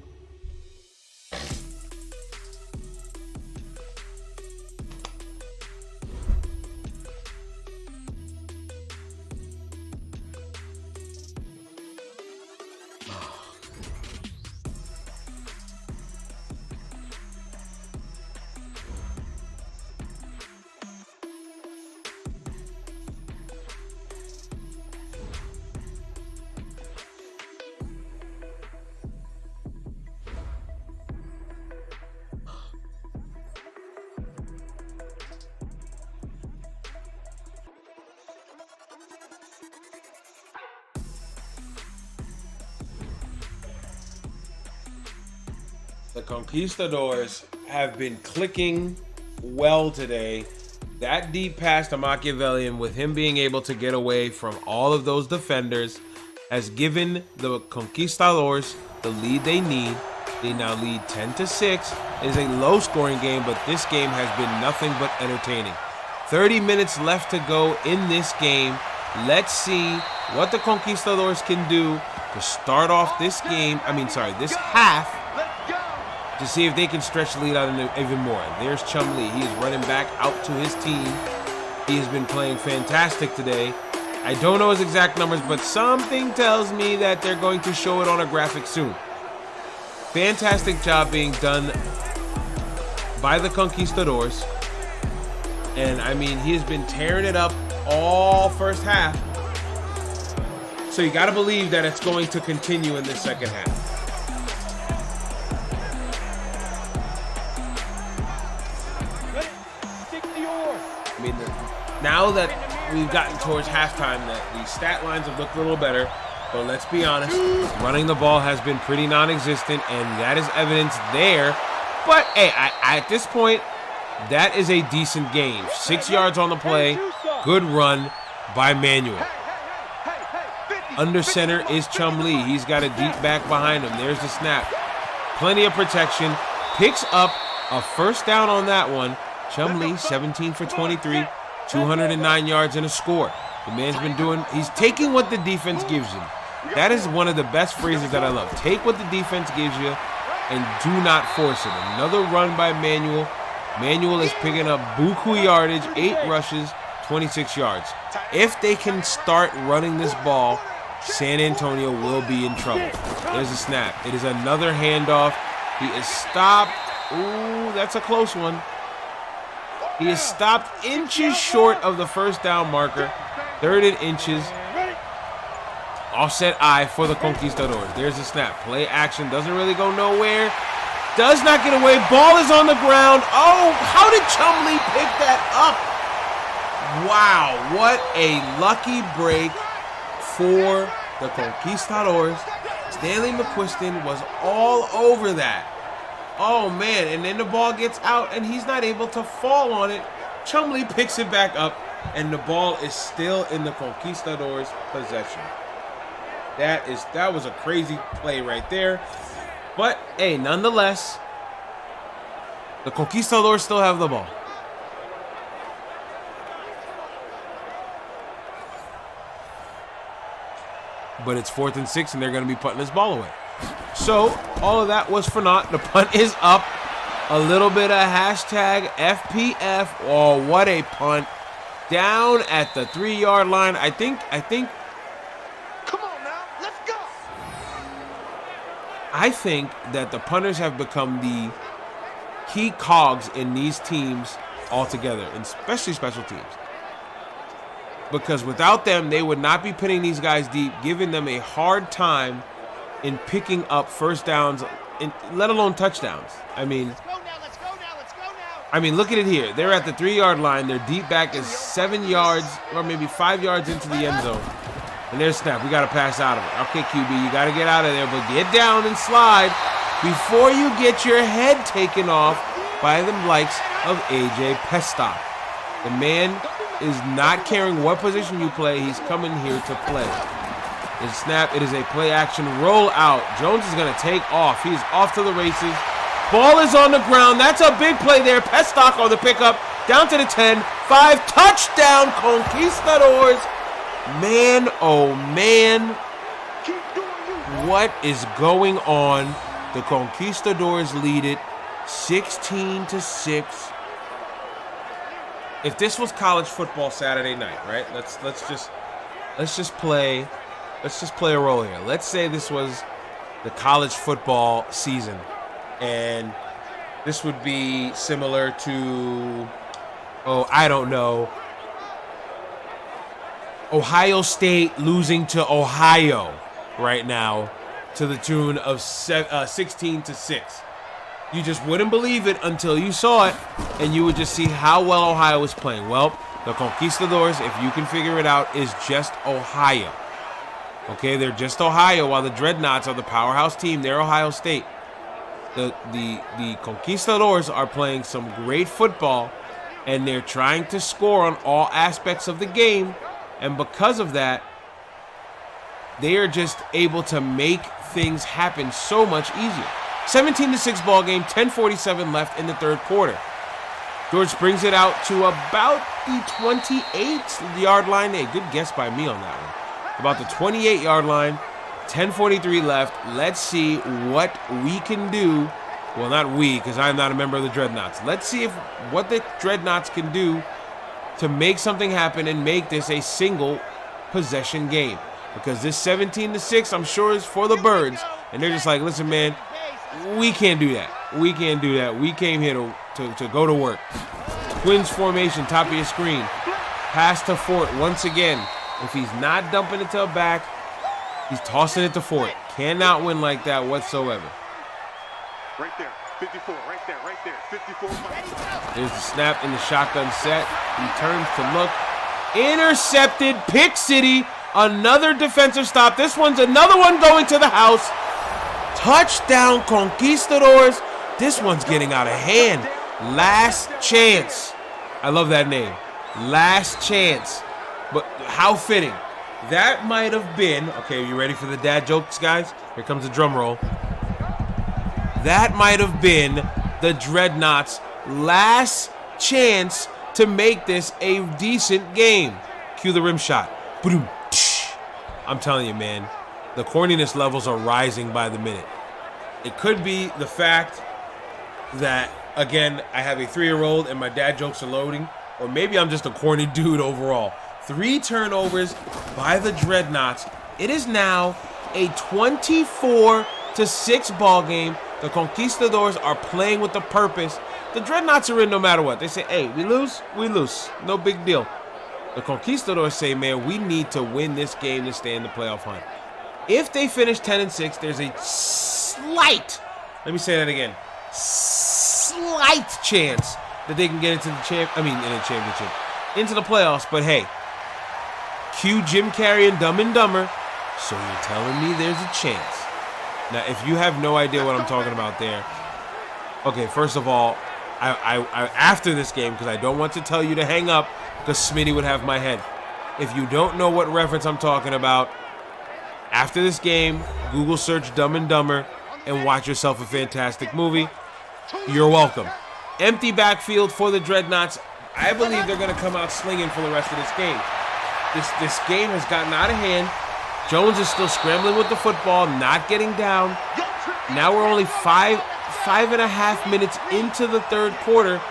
The Conquistadors have been clicking well today. That deep pass to Machiavellian, with him being able to get away from all of those defenders, has given the Conquistadors the lead they need. They now lead 10-6. It is a low-scoring game, but this game has been nothing but entertaining. 30 minutes left to go in this game. Let's see what the Conquistadors can do to start off this game. This half, to see if they can stretch the lead out even more. There's Chumlee. He is running back out to his team. He has been playing fantastic today. I don't know his exact numbers, but something tells me that they're going to show it on a graphic soon. Fantastic job being done by the Conquistadors. And he has been tearing it up all first half. So you got to believe that it's going to continue in the second half. Now that we've gotten towards halftime, that the stat lines have looked a little better, but let's be honest, running the ball has been pretty non-existent, and that is evidence there. But hey, at this point, that is a decent game. 6 yards on the play, good run by Manuel. Under center is Chumlee. He's got a deep back behind him. There's the snap. Plenty of protection. Picks up a first down on that one. Chumlee, 17 for 23. 209 yards and a score. The man's been he's taking what the defense gives him. That is one of the best phrases that I love. Take what the defense gives you and do not force it. Another run by Manuel. Manuel is picking up buku yardage, 8 rushes, 26 yards. If they can start running this ball, San Antonio will be in trouble. There's a snap. It is another handoff. He is stopped. Ooh, that's a close one. He is stopped inches short of the first down marker. 3rd and inches. Offset I for the Conquistadors. There's the snap. Play action. Doesn't really go nowhere. Does not get away. Ball is on the ground. Oh, how did Chumlee pick that up? Wow, what a lucky break for the Conquistadors. Stanley McQuiston was all over that. Oh, man, and then the ball gets out, and he's not able to fall on it. Chumlee picks it back up, and the ball is still in the Conquistadors' possession. That was a crazy play right there. But, hey, nonetheless, the Conquistadors still have the ball. But it's 4th and 6, and they're going to be putting this ball away. So, all of that was for naught. The punt is up. A little bit of hashtag FPF. Oh, what a punt. Down at the 3-yard line. I think. Come on now, let's go. I think that the punters have become the key cogs in these teams altogether, and especially special teams. Because without them, they would not be putting these guys deep, giving them a hard time in picking up first downs, let alone touchdowns. Let's go now. Look at it here. They're at the 3-yard line. Their deep back is 7 yards or maybe 5 yards into the end zone. And there's snap. We got to pass out of it. Okay, QB, you got to get out of there, but get down and slide before you get your head taken off by the likes of A.J. Pestock. The man is not caring what position you play. He's coming here to play. The snap, it is a play action roll out. Jones is going to take off. He's off to the races. Ball is on the ground. That's a big play there. Pestock on the pickup. Down to the 10. 5. Touchdown, Conquistadors. Man, oh man. What is going on? The Conquistadors lead it 16-6. If this was college football Saturday night, right? Let's just play a role here. Let's say this was the college football season, and this would be similar to, I don't know, Ohio State losing to Ohio right now to the tune of 16-6. You just wouldn't believe it until you saw it, and you would just see how well Ohio was playing. Well, the Conquistadors, if you can figure it out, is just Ohio. Okay, they're just Ohio, while the Dreadnoughts are the powerhouse team. They're Ohio State. The Conquistadors are playing some great football, and they're trying to score on all aspects of the game, and because of that, they are just able to make things happen so much easier. 17-6 ball game, 10:47 left in the third quarter. George brings it out to about the 28-yard line. Hey, good guess by me on that one. About the 28-yard line. 10:43 left. Let's see what we can do. Well, not we, because I'm not a member of the Dreadnoughts. Let's see what the Dreadnoughts can do to make something happen and make this a single possession game. Because this 17-6, I'm sure, is for the birds. And they're just like, listen, man, we can't do that. We can't do that. We came here to go to work. Twins formation, top of your screen. Pass to Fort once again. If he's not dumping it to a back, he's tossing it to Fort. Cannot win like that whatsoever. Right there, 54, right there, 54. There's the snap in the shotgun set. He turns to look. Intercepted, Pick City. Another defensive stop. This one's another one going to the house. Touchdown, Conquistadors. This one's getting out of hand. Last chance. I love that name. Last chance. But how fitting. That might have been, okay, you ready for the dad jokes, guys? Here comes the drum roll. That might have been the Dreadnoughts' last chance to make this a decent game. Cue the rim shot. Boom. I'm telling you, man, the corniness levels are rising by the minute. It could be the fact that, again, I have a 3-year-old and my dad jokes are loading, or maybe I'm just a corny dude overall. 3 turnovers by the Dreadnoughts. It is now a 24-6 ball game. The Conquistadors are playing with a purpose. The Dreadnoughts are in no matter what. They say, hey, we lose, no big deal. The Conquistadors say, man, we need to win this game to stay in the playoff hunt. If they finish 10-6, there's a slight, let me say that again, slight chance that they can get into the championship, into the playoffs. But hey, cue Jim Carrey and Dumb and Dumber. So you're telling me there's a chance? Now, if you have no idea what I'm talking about there, okay, first of all, I after this game, because I don't want to tell you to hang up, because Smitty would have my head. If you don't know what reference I'm talking about, after this game, Google search Dumb and Dumber and watch yourself a fantastic movie. You're welcome. Empty backfield for the Dreadnoughts. I believe they're going to come out slinging for the rest of this game. This game has gotten out of hand. Jones is still scrambling with the football, not getting down. Now we're only five and a half minutes into the third quarter,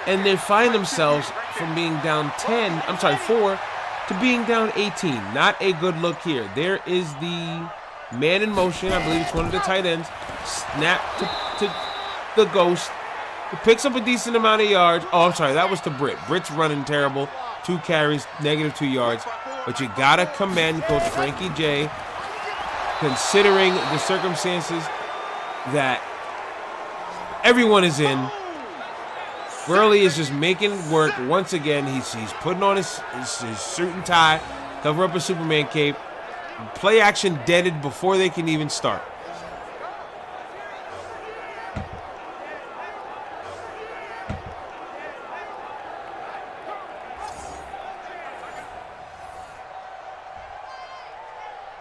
and they find themselves from being down 4 to being down 18. Not a good look here. There is the man in motion. I believe it's one of the tight ends. Snap to the ghost. He picks up a decent amount of yards. Oh, I'm sorry. That was to Britt. Britt's running terrible. 2 carries, -2 yards. But you got to commend Coach Frankie J, considering the circumstances that everyone is in. Gurley is just making work once again. He's putting on his suit and tie, cover up a Superman cape. Play action deaded before they can even start.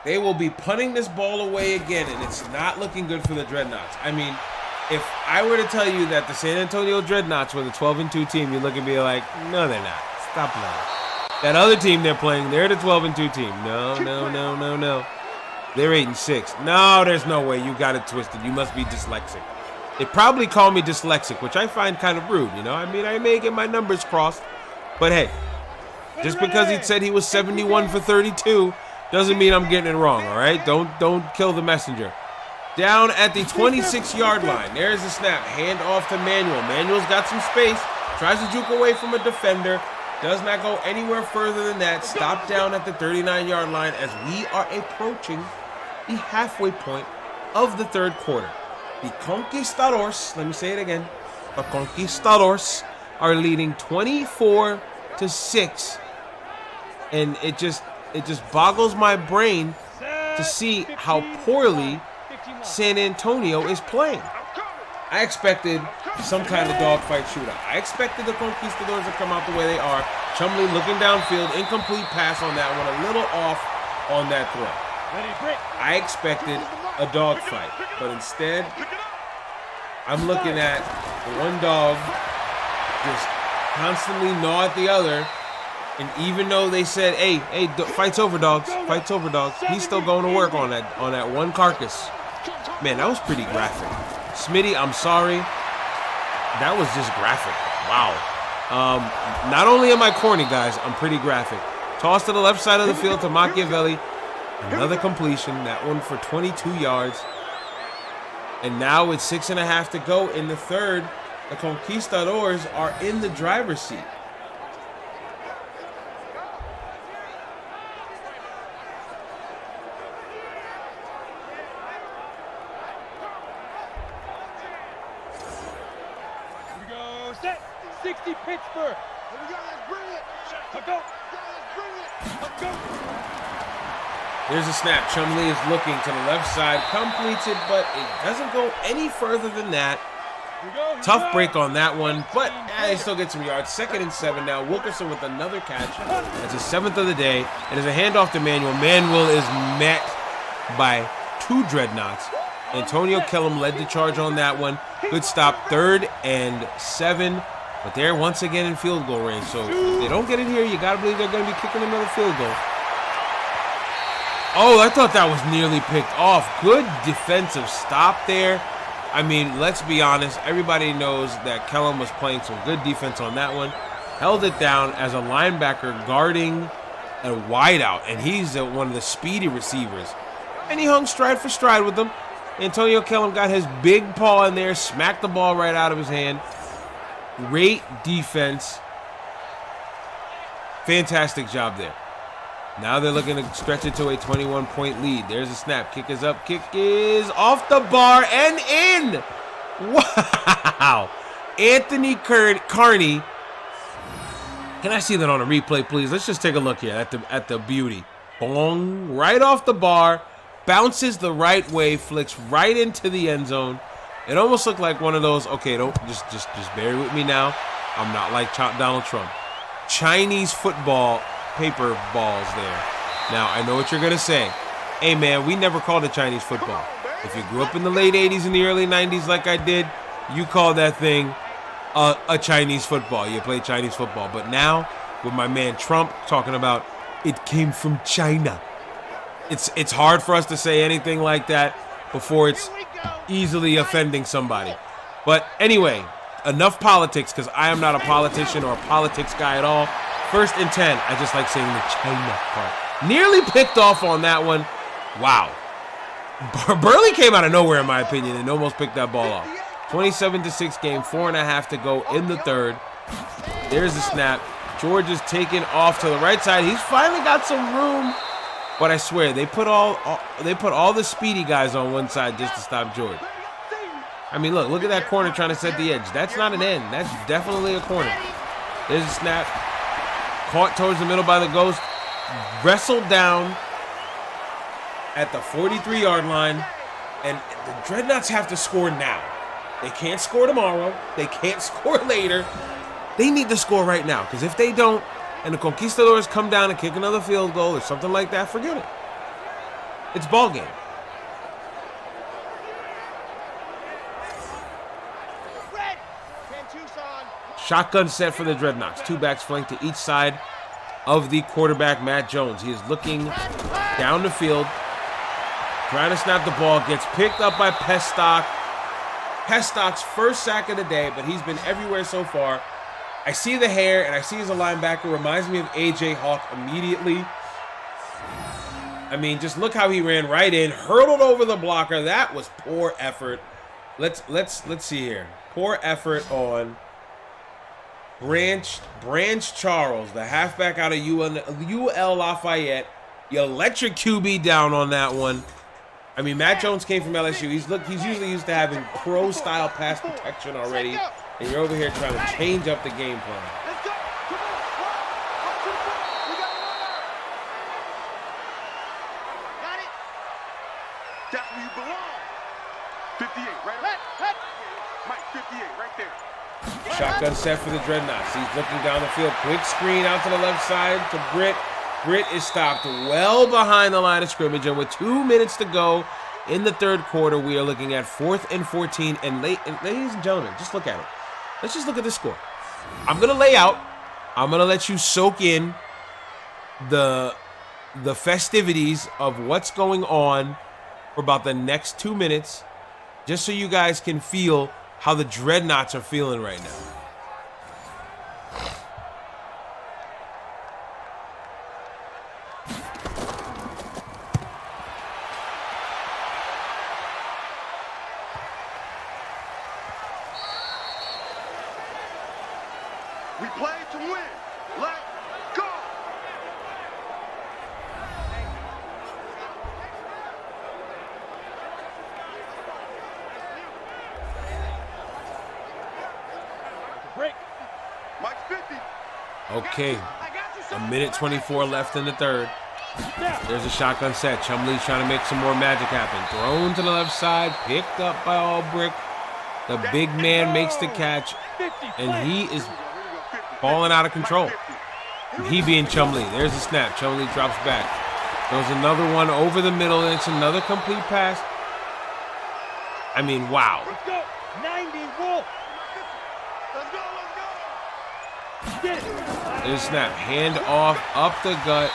They will be punting this ball away again, and it's not looking good for the Dreadnoughts. I mean, if I were to tell you that the San Antonio Dreadnoughts were the 12-2 team, you look at me like, no, they're not. Stop playing. That other team they're playing, they're the 12-2 team. No. They're 8-6. No, there's no way. You got it twisted. You must be dyslexic. They probably call me dyslexic, which I find kind of rude, you know? I mean, I may get my numbers crossed, but hey, just because he said he was 71 for 32 doesn't mean I'm getting it wrong, all right? Don't kill the messenger. Down at the 26-yard line. There's the snap. Hand off to Manuel. Manuel's got some space. Tries to juke away from a defender. Does not go anywhere further than that. Stopped down at the 39-yard line as we are approaching the halfway point of the third quarter. The Conquistadors, let me say it again, the Conquistadors are leading 24-6. And it just boggles my brain to see how poorly San Antonio is playing. I expected some kind of dogfight shootout. I expected the Conquistadors to come out the way they are. Chumley looking downfield, incomplete pass on that one, a little off on that throw. I expected a dogfight, but instead, I'm looking at the one dog just constantly gnaw at the other, And even though they said, hey, fight's over, dogs. Fight's over, dogs. He's still going to work on that one carcass. Man, that was pretty graphic. Smitty, I'm sorry. That was just graphic. Wow. Not only am I corny, guys, I'm pretty graphic. Toss to the left side of the field to Machiavelli. Another completion. That one for 22 yards. And now with 6.5 to go in the third, the Conquistadors are in the driver's seat. Here we go. Set. 60 Pittsburgh. Here we go. Let's bring it. Let's go. Let's bring it. Let's go. There's a snap. Chumlee is looking to the left side. Completes it, but it doesn't go any further than that. Here we go. Tough break on that one, but he still gets some yards. 2nd and 7 now. Wilkerson with another catch. That's his 7th of the day. It is a handoff to Manuel. Manuel is met by 2 Dreadnoughts. Antonio Kellum led the charge on that one. Good stop. 3rd and 7. But they're once again in field goal range. So if they don't get it here, you got to believe they're going to be kicking another field goal. Oh, I thought that was nearly picked off. Good defensive stop there. I mean, let's be honest. Everybody knows that Kellum was playing some good defense on that one. Held it down as a linebacker guarding a wideout. And he's one of the speedy receivers. And he hung stride for stride with them. Antonio Kellum got his big paw in there. Smacked the ball right out of his hand. Great defense. Fantastic job there. Now they're looking to stretch it to a 21-point lead. There's a snap. Kick is up. Kick is off the bar and in. Wow. Anthony Carney. Can I see that on a replay, please? Let's just take a look here at the beauty. Bong. Right off the bar. Bounces the right way. Flicks right into the end zone. It almost looked like one of those, okay, don't just bear with me now. I'm not like Donald Trump. Chinese football paper balls there. Now, I know what you're going to say. Hey, man, we never called it Chinese football. If you grew up in the late 80s and the early 90s like I did, you call that thing a Chinese football. You play Chinese football. But now, with my man Trump talking about it came from China, it's hard for us to say anything like that before it's easily offending somebody. But anyway, enough politics, because I am not a politician or a politics guy at all. 1st and 10. I just like saying the China part. Nearly picked off on that one. Wow. Burley came out of nowhere, in my opinion, and almost picked that ball off. 27-6 game, 4.5 to go in the third. There's the snap. George is taken off to the right side. He's finally got some room, but I swear they put all the speedy guys on one side just to stop George. I mean, look at that corner trying to set the edge. That's not an end. That's definitely a corner. There's a snap. Caught towards the middle by the Ghost. Wrestled down at the 43-yard line. And the Dreadnoughts have to score now. They can't score tomorrow. They can't score later. They need to score right now. Because if they don't, and the Conquistadors come down and kick another field goal or something like that, forget it. It's ball game. Shotgun set for the Dreadnoughts. 2 backs flanked to each side of the quarterback, Matt Jones. He is looking down the field, trying to snap the ball. Gets picked up by Pestock. Pestock's first sack of the day, but he's been everywhere so far. I see the hair, and I see he's a linebacker. Reminds me of A.J. Hawk immediately. I mean, just look how he ran right in, hurdled over the blocker. That was poor effort. Let's see here. Poor effort on Branch Charles, the halfback out of UL Lafayette. You let your QB down on that one. I mean, Matt Jones came from LSU. He's usually used to having pro-style pass protection already, and you're over here trying to change up the game plan. That's where you belong. 58, right? Mike, 58, right there. Shotgun set for the Dreadnoughts. He's looking down the field. Quick screen out to the left side to Britt. Britt is stopped well behind the line of scrimmage, and with 2 minutes to go in the third quarter, we are looking at 4th and 14. And ladies and gentlemen, just look at it. Let's just look at the score. I'm going to lay out I'm going to let you soak in the festivities of what's going on for about the next 2 minutes, just so you guys can feel how the Dreadnoughts are feeling right now. We play to win. Let's go. Break. Mike's 50. Okay, a minute 24 left in the third. Snap. There's a shotgun set. Chumley's trying to make some more magic happen. Thrown to the left side, picked up by Albrecht. The big man makes the catch, 50. and he is falling out of control. He being Chumley. There's a snap. Chumley drops back. Throws another one over the middle, and it's another complete pass. I mean, wow. Let's go. 90 Wolf. Let's go. Let's go. Get it. There's a snap. Hand off, up the gut.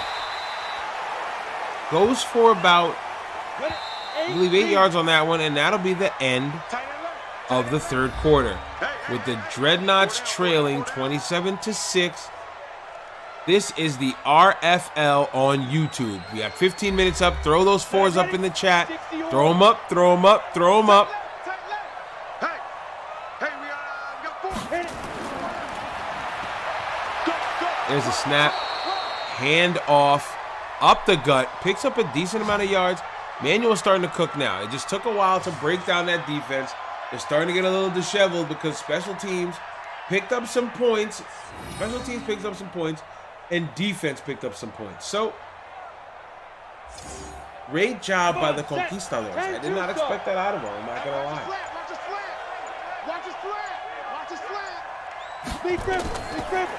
Goes for about, I believe, 8 yards on that one, and that'll be the end of the third quarter. With the Dreadnoughts trailing 27-6. This is the RFL on YouTube. We got 15 minutes up. Throw those fours up in the chat. Throw them up, throw them up, throw them up. Hey, we got 4. Hit it. There's a snap. Hand off. Up the gut. Picks up a decent amount of yards. Manuel's starting to cook now. It just took a while to break down that defense. They're starting to get a little disheveled because special teams picked up some points. Special teams picked up some points, and defense picked up some points. So, great job by the Conquistadors. I did not expect that out of them, I'm not going to lie. Watch his flat. Watch his flat. Watch his flat. Big river. Big river.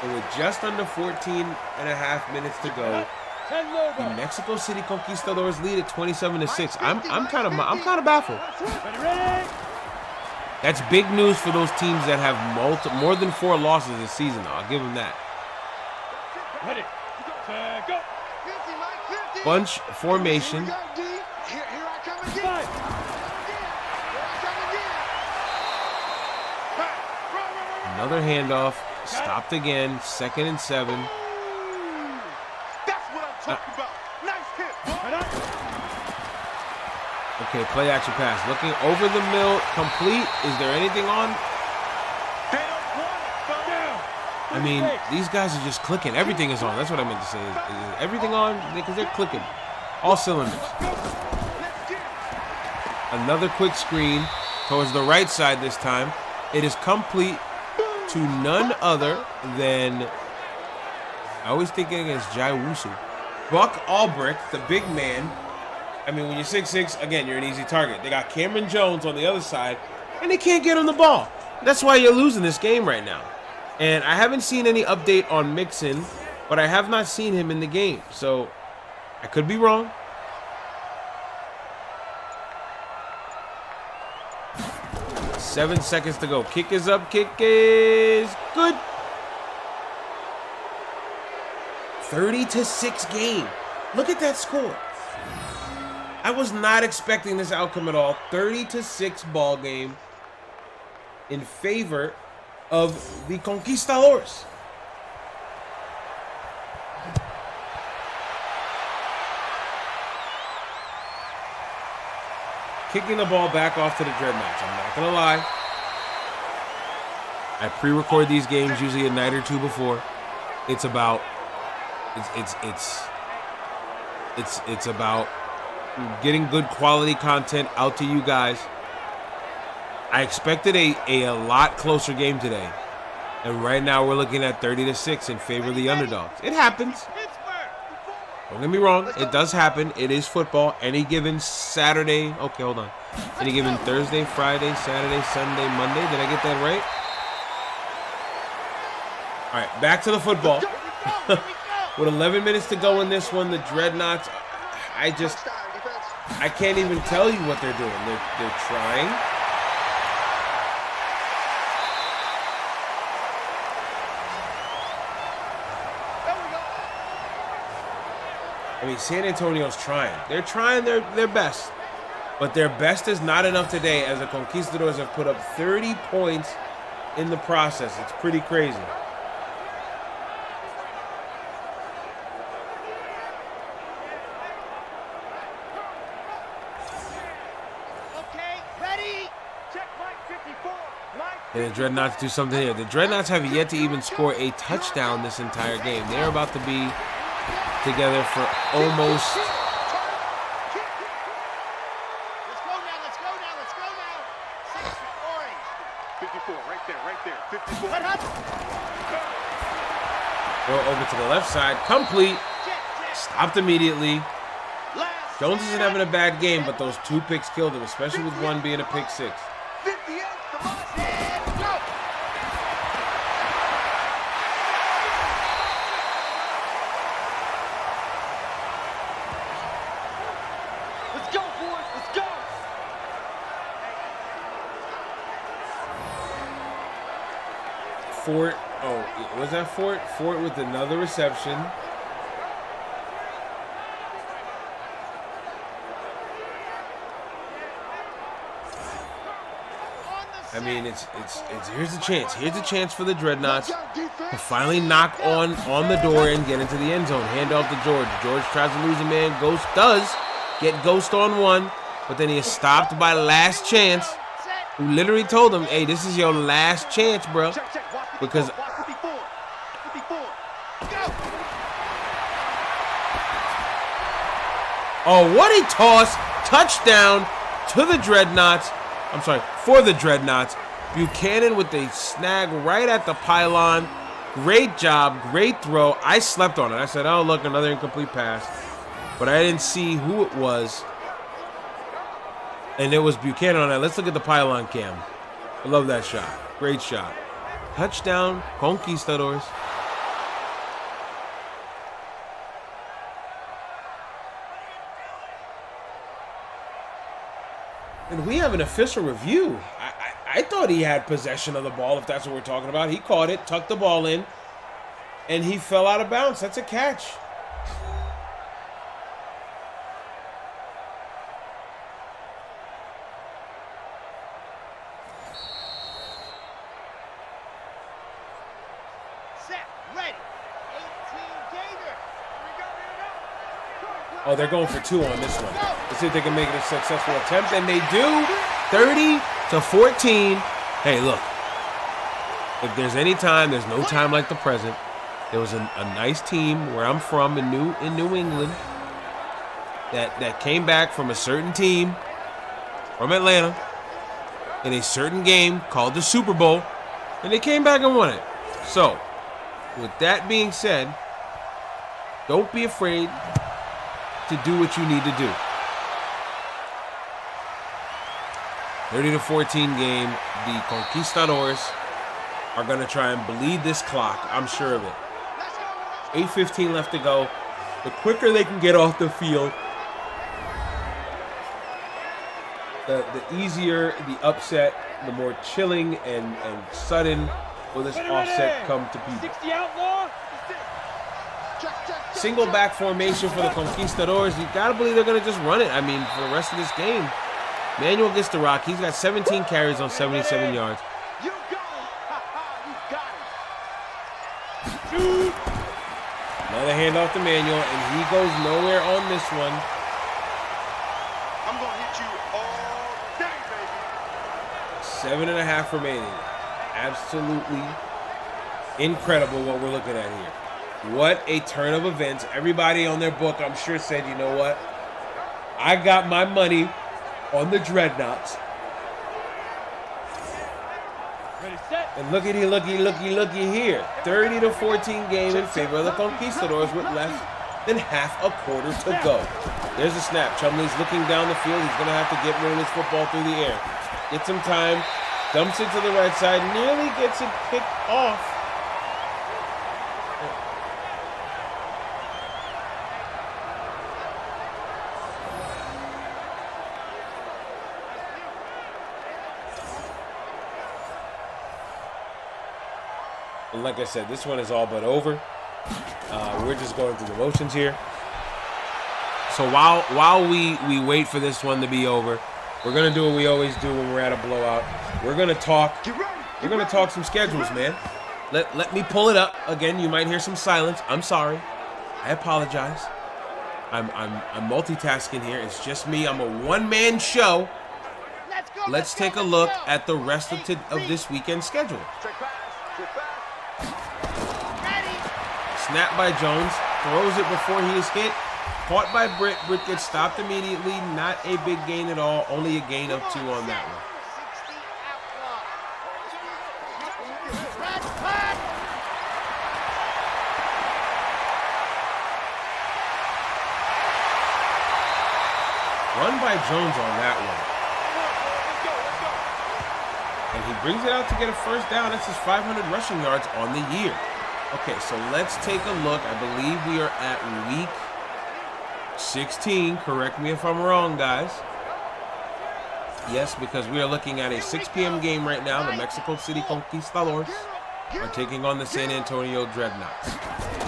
And with just under 14 and a half minutes to go, 10 the Lobo. Mexico City Conquistadors lead at 27-6. I'm kind of baffled. Ready, ready. That's big news for those teams that have more than 4 losses this season. I'll give them that. Ready. Go. 50, Mike, 50. Bunch formation. Here we go, D. Here I come again. 5. Another handoff. Stopped again. 2nd and 7. That's what I'm talking about. Nice hit. Right on. Okay, play action pass. Looking over the middle. Complete. Is there anything on? They don't want it, fella. Down. I mean, these guys are just clicking. Everything is on. That's what I meant to say. Is everything on? Because they're clicking. All cylinders. Let's get it. Another quick screen towards the right side this time. It is complete to none other than, I always think against Jai Wusu, Buck Albrecht, the big man. I mean, when you're 6'6", again, you're an easy target. They got Cameron Jones on the other side, and they can't get him the ball. That's why you're losing this game right now. And I haven't seen any update on Mixon, but I have not seen him in the game. So I could be wrong. Seven seconds to go. Kick is up. Kick is good. 30-6 game. Look at that score. I was not expecting this outcome at all. 30-6 ball game in favor of the Conquistadors. Kicking the ball back off to the Dreadnoughts. I'm not gonna lie. I pre-record these games usually a night or two before. It's about it's about getting good quality content out to you guys. I expected a lot closer game today, and right now we're looking at 30-6 in favor of the underdogs. It happens. Don't get me wrong, it does happen. It is football. Any given Saturday, okay, hold on. Any given Thursday, Friday, Saturday, Sunday, Monday. Did I get that right? All right, back to the football. With 11 minutes to go in this one, the Dreadnoughts, I can't even tell you what they're doing. They're trying. I mean, San Antonio's trying. They're trying their best. But their best is not enough today, as the Conquistadors have put up 30 points in the process. It's pretty crazy. Okay, ready? Check Mike 54. And the Dreadnoughts do something here. The Dreadnoughts have yet to even score a touchdown this entire game. They're about to be together for almost... Let's go now. 6 orange. 54, right there. 54. What happened? Throw over to the left side. Complete. Stopped immediately. Jones isn't having a bad game, but those 2 picks killed him, especially with one being a pick 6. 58, come on. Go. Let's go, boys. Let's go. Fort. Oh, was that Fort? Fort with another reception. I mean, it's here's a chance. Here's a chance for the Dreadnoughts to finally knock on the door and get into the end zone. Hand off to George. George tries to lose a man. Ghost does get Ghost on one, but then he is stopped by Last Chance, who literally told him, "Hey, this is your last chance, bro." Because Watch 54. 54. Go. oh, what a toss! Touchdown to the Dreadnoughts. I'm sorry, for the Dreadnoughts. Buchanan with a snag right at the pylon. Great job, great throw. I slept on it. I said, oh, look, another incomplete pass. But I didn't see who it was. And it was Buchanan on that. Let's look at the pylon cam. I love that shot. Great shot. Touchdown, Conquistadors. And we have an official review. I thought he had possession of the ball, if that's what we're talking about. He caught it, tucked the ball in, and he fell out of bounds. That's a catch. Set. Ready. 18 Gator. Oh, they're going for 2 on this one. Let's see if they can make it a successful attempt, and they do. 30-14. Hey, look. If there's any time, there's no time like the present. There was a nice team where I'm from in New England that came back from a certain team from Atlanta in a certain game called the Super Bowl, and they came back and won it. So, with that being said, don't be afraid to do what you need to do. 30-14 game. The Conquistadors are going to try and bleed this clock. I'm sure of it. 8:15 left to go. The quicker they can get off the field, the easier the upset, the more chilling and sudden will this offset come to people. 60 outlaw. Single back formation for the Conquistadors. You got to believe they're going to just run it. I mean, for the rest of this game. Manuel gets the rock. He's got 17 carries on 77 yards. You got it. You got it. Another handoff to Manuel, and he goes nowhere on this one. I'm going to hit you all day, baby. 7.5 remaining. Absolutely incredible what we're looking at here. What a turn of events. Everybody on their book, I'm sure, said, you know what? I got my money on the Dreadnoughts. Ready, set. And looky here. 30-14 game in favor of the Conquistadors with less than half a quarter to go. There's a snap. Chumley's looking down the field. He's going to have to get rid of this football through the air. Get some time. Dumps it to the right side. Nearly gets it picked off. And like I said, this one is all but over. We're just going through the motions here. So while we wait for this one to be over, we're gonna do what we always do when we're at a blowout. We're gonna talk. We're gonna talk some schedules, man. Let me pull it up again. You might hear some silence. I'm sorry. I apologize. I'm multitasking here. It's just me. I'm a one-man show. Let's take a look at the rest of this weekend's schedule. Snap by Jones. Throws it before he is hit. Caught by Britt. Britt gets stopped immediately. Not a big gain at all. Only a gain of 2 on that one. Run by Jones on that one. And he brings it out to get a first down. That's his 500 rushing yards on the year. Okay, so let's take a look. I believe we are at week 16. Correct me if I'm wrong, guys. Yes, because we are looking at a 6 p.m. game right now. The Mexico City Conquistadors are taking on the San Antonio Dreadnoughts.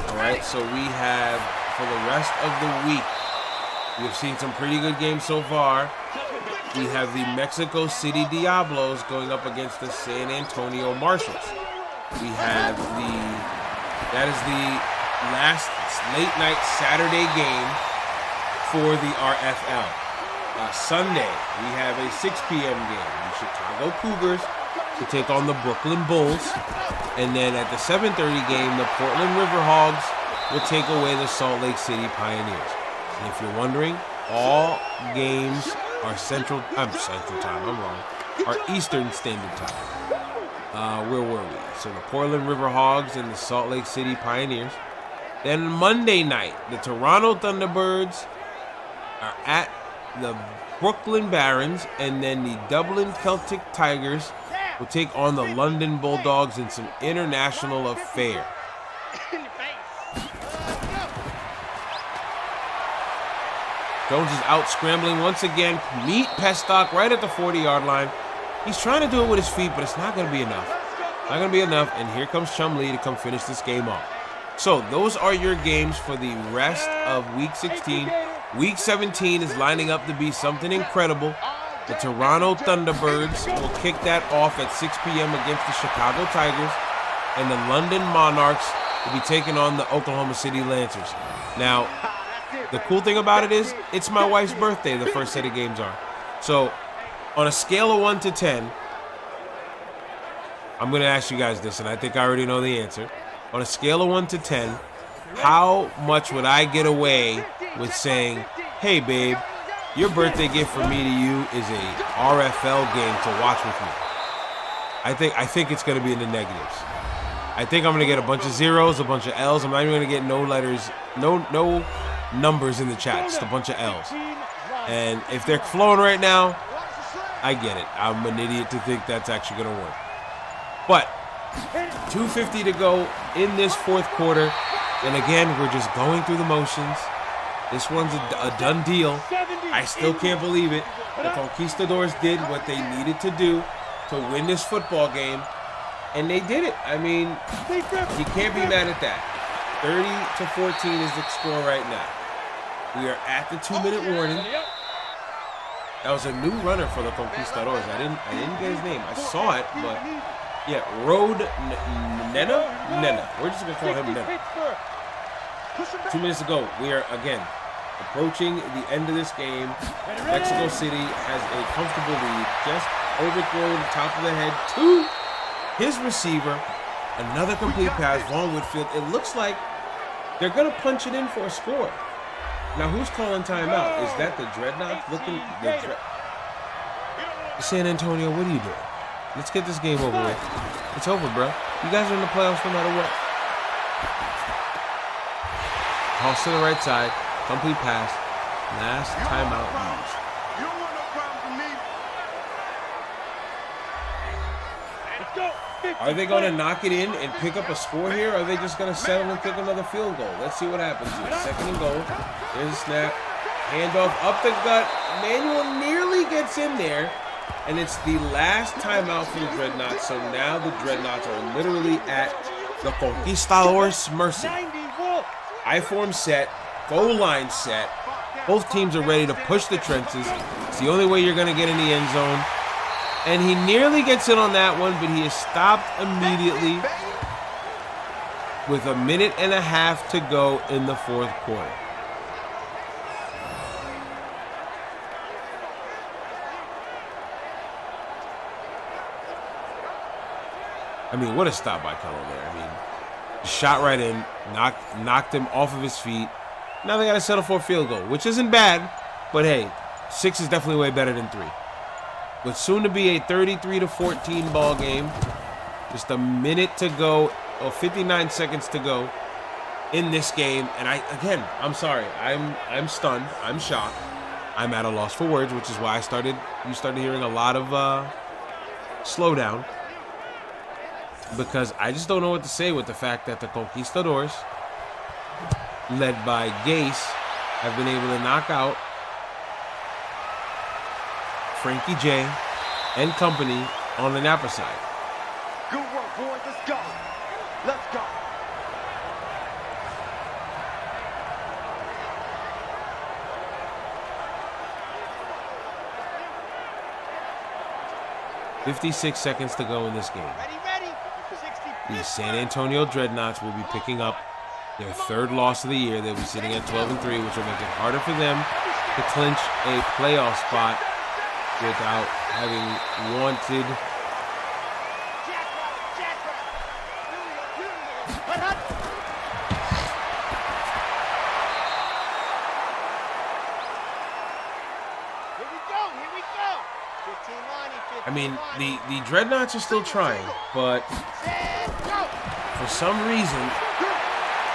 All right, so we have, for the rest of the week, we've seen some pretty good games so far. We have the Mexico City Diablos going up against the San Antonio Marshals. We have that is the last late night Saturday game for the RFL. Sunday, we have a 6 p.m. game. The Chicago Cougars to take on the Brooklyn Bulls. And then at the 7:30 game, the Portland Riverhogs will take away the Salt Lake City Pioneers. And if you're wondering, all games are Central Time, I'm wrong, are Eastern Standard Time. Where were we? So the Portland Riverhogs and the Salt Lake City Pioneers. Then Monday night, the Toronto Thunderbirds are at the Brooklyn Barons, and then the Dublin Celtic Tigers will take on the London Bulldogs in some international affair. Jones is out scrambling once again. Meet Pestock right at the 40-yard line. He's trying to do it with his feet, but it's not going to be enough. Not going to be enough, and here comes Chumlee to come finish this game off. So those are your games for the rest of Week 16. Week 17 is lining up to be something incredible. The Toronto Thunderbirds will kick that off at 6 p.m. against the Chicago Tigers, and the London Monarchs will be taking on the Oklahoma City Lancers. Now, the cool thing about it is, it's my wife's birthday, the first set of games are. So, on a scale of 1 to 10, I'm going to ask you guys this, and I think I already know the answer. On a scale of 1 to 10, how much would I get away with saying, hey, babe, your birthday gift from me to you is a RFL game to watch with me? I think it's going to be in the negatives. I think I'm going to get a bunch of zeros, a bunch of L's. I'm not even going to get no letters, no numbers in the chat, just a bunch of L's. And if they're flowing right now, I get it. I'm an idiot to think that's actually going to work. But 2:50 to go in this fourth quarter. And again, we're just going through the motions. This one's a done deal. I still can't believe it. The Conquistadors did what they needed to do to win this football game. And they did it. I mean, you can't be mad at that. 30-14 is the score right now. We are at the 2-minute warning. That was a new runner for the Conquistadors. I didn't get his name. I saw it, but yeah, Nena. We're just gonna call him Nena. 2 minutes to go. We are again approaching the end of this game. Mexico City has a comfortable lead. Just overthrown the top of the head to his receiver. Another complete pass. Vaughn Whitfield. It looks like they're gonna punch it in for a score. Now, who's calling timeout? Is that the Dreadnoughts looking? San Antonio, what are you doing? Let's get this game over with. It's over, bro. You guys are in the playoffs no matter what. Toss to the right side. Complete pass. Last timeout used. You don't want no problem from me. Let's go. Are they going to knock it in and pick up a score here, or are they just going to settle and kick another field goal? Let's see what happens here. 2nd and goal. There's a snap. Handoff up the gut. Manuel nearly gets in there. And it's the last timeout for the Dreadnoughts. So now the Dreadnoughts are literally at the Conquistadors' mercy. I-form set. Goal line set. Both teams are ready to push the trenches. It's the only way you're going to get in the end zone. And he nearly gets in on that one, but he is stopped immediately with 1.5 minutes to go in the fourth quarter. I mean, what a stop by Kello there. I mean, shot right in, knocked him off of his feet. Now they got to settle for a field goal, which isn't bad, but hey, 6 is definitely way better than 3. But soon to be a 33-14 ball game. Just 1 minute to go, or 59 seconds to go in this game. And I'm sorry, I'm stunned, I'm shocked, I'm at a loss for words, which is why you started hearing a lot of slowdown. Because I just don't know what to say with the fact that the Conquistadors, led by Gase, have been able to knock out Frankie J and company on the Napa side. Good work, boys. Let's go. Let's go. .56 seconds to go in this game. Ready. The San Antonio Dreadnoughts will be picking up their 3rd loss of the year. They'll be sitting at 12-3, which will make it harder for them to clinch a playoff spot without having wanted. I mean, the Dreadnoughts are still trying, but for some reason,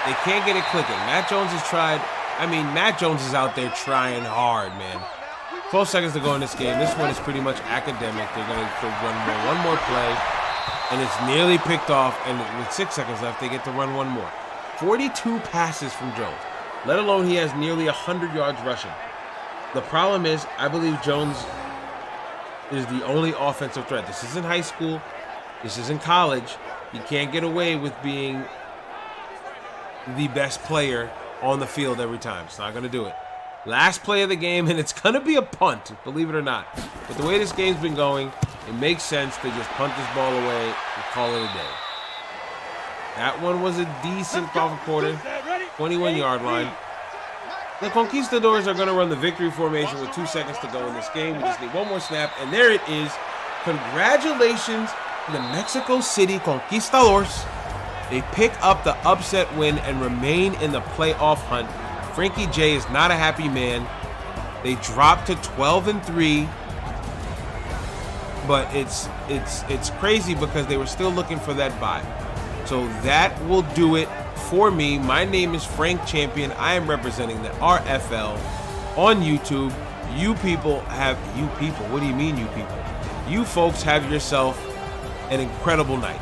they can't get it clicking. Matt Jones has tried. I mean, Matt Jones is out there trying hard, man. 12 seconds to go in this game. This one is pretty much academic. They're going to run one more play, and it's nearly picked off. And with 6 seconds left, they get to run one more. 42 passes from Jones, let alone he has nearly 100 yards rushing. The problem is, I believe Jones is the only offensive threat. This isn't high school. This isn't college. He can't get away with being the best player on the field every time. It's not going to do it. Last play of the game, and it's going to be a punt, believe it or not. But the way this game's been going, it makes sense to just punt this ball away and call it a day. That one was a decent fourth quarter, 21-yard line. The Conquistadors are going to run the victory formation with 2 seconds to go in this game. We just need one more snap, and there it is. Congratulations to the Mexico City Conquistadors. They pick up the upset win and remain in the playoff hunt. Frankie J is not a happy man. They dropped to 12-3, but it's crazy because they were still looking for that bye. So that will do it for me. My name is Frank Champion. I am representing the RFL on YouTube. You people, what do you mean you people? You folks have yourself an incredible night.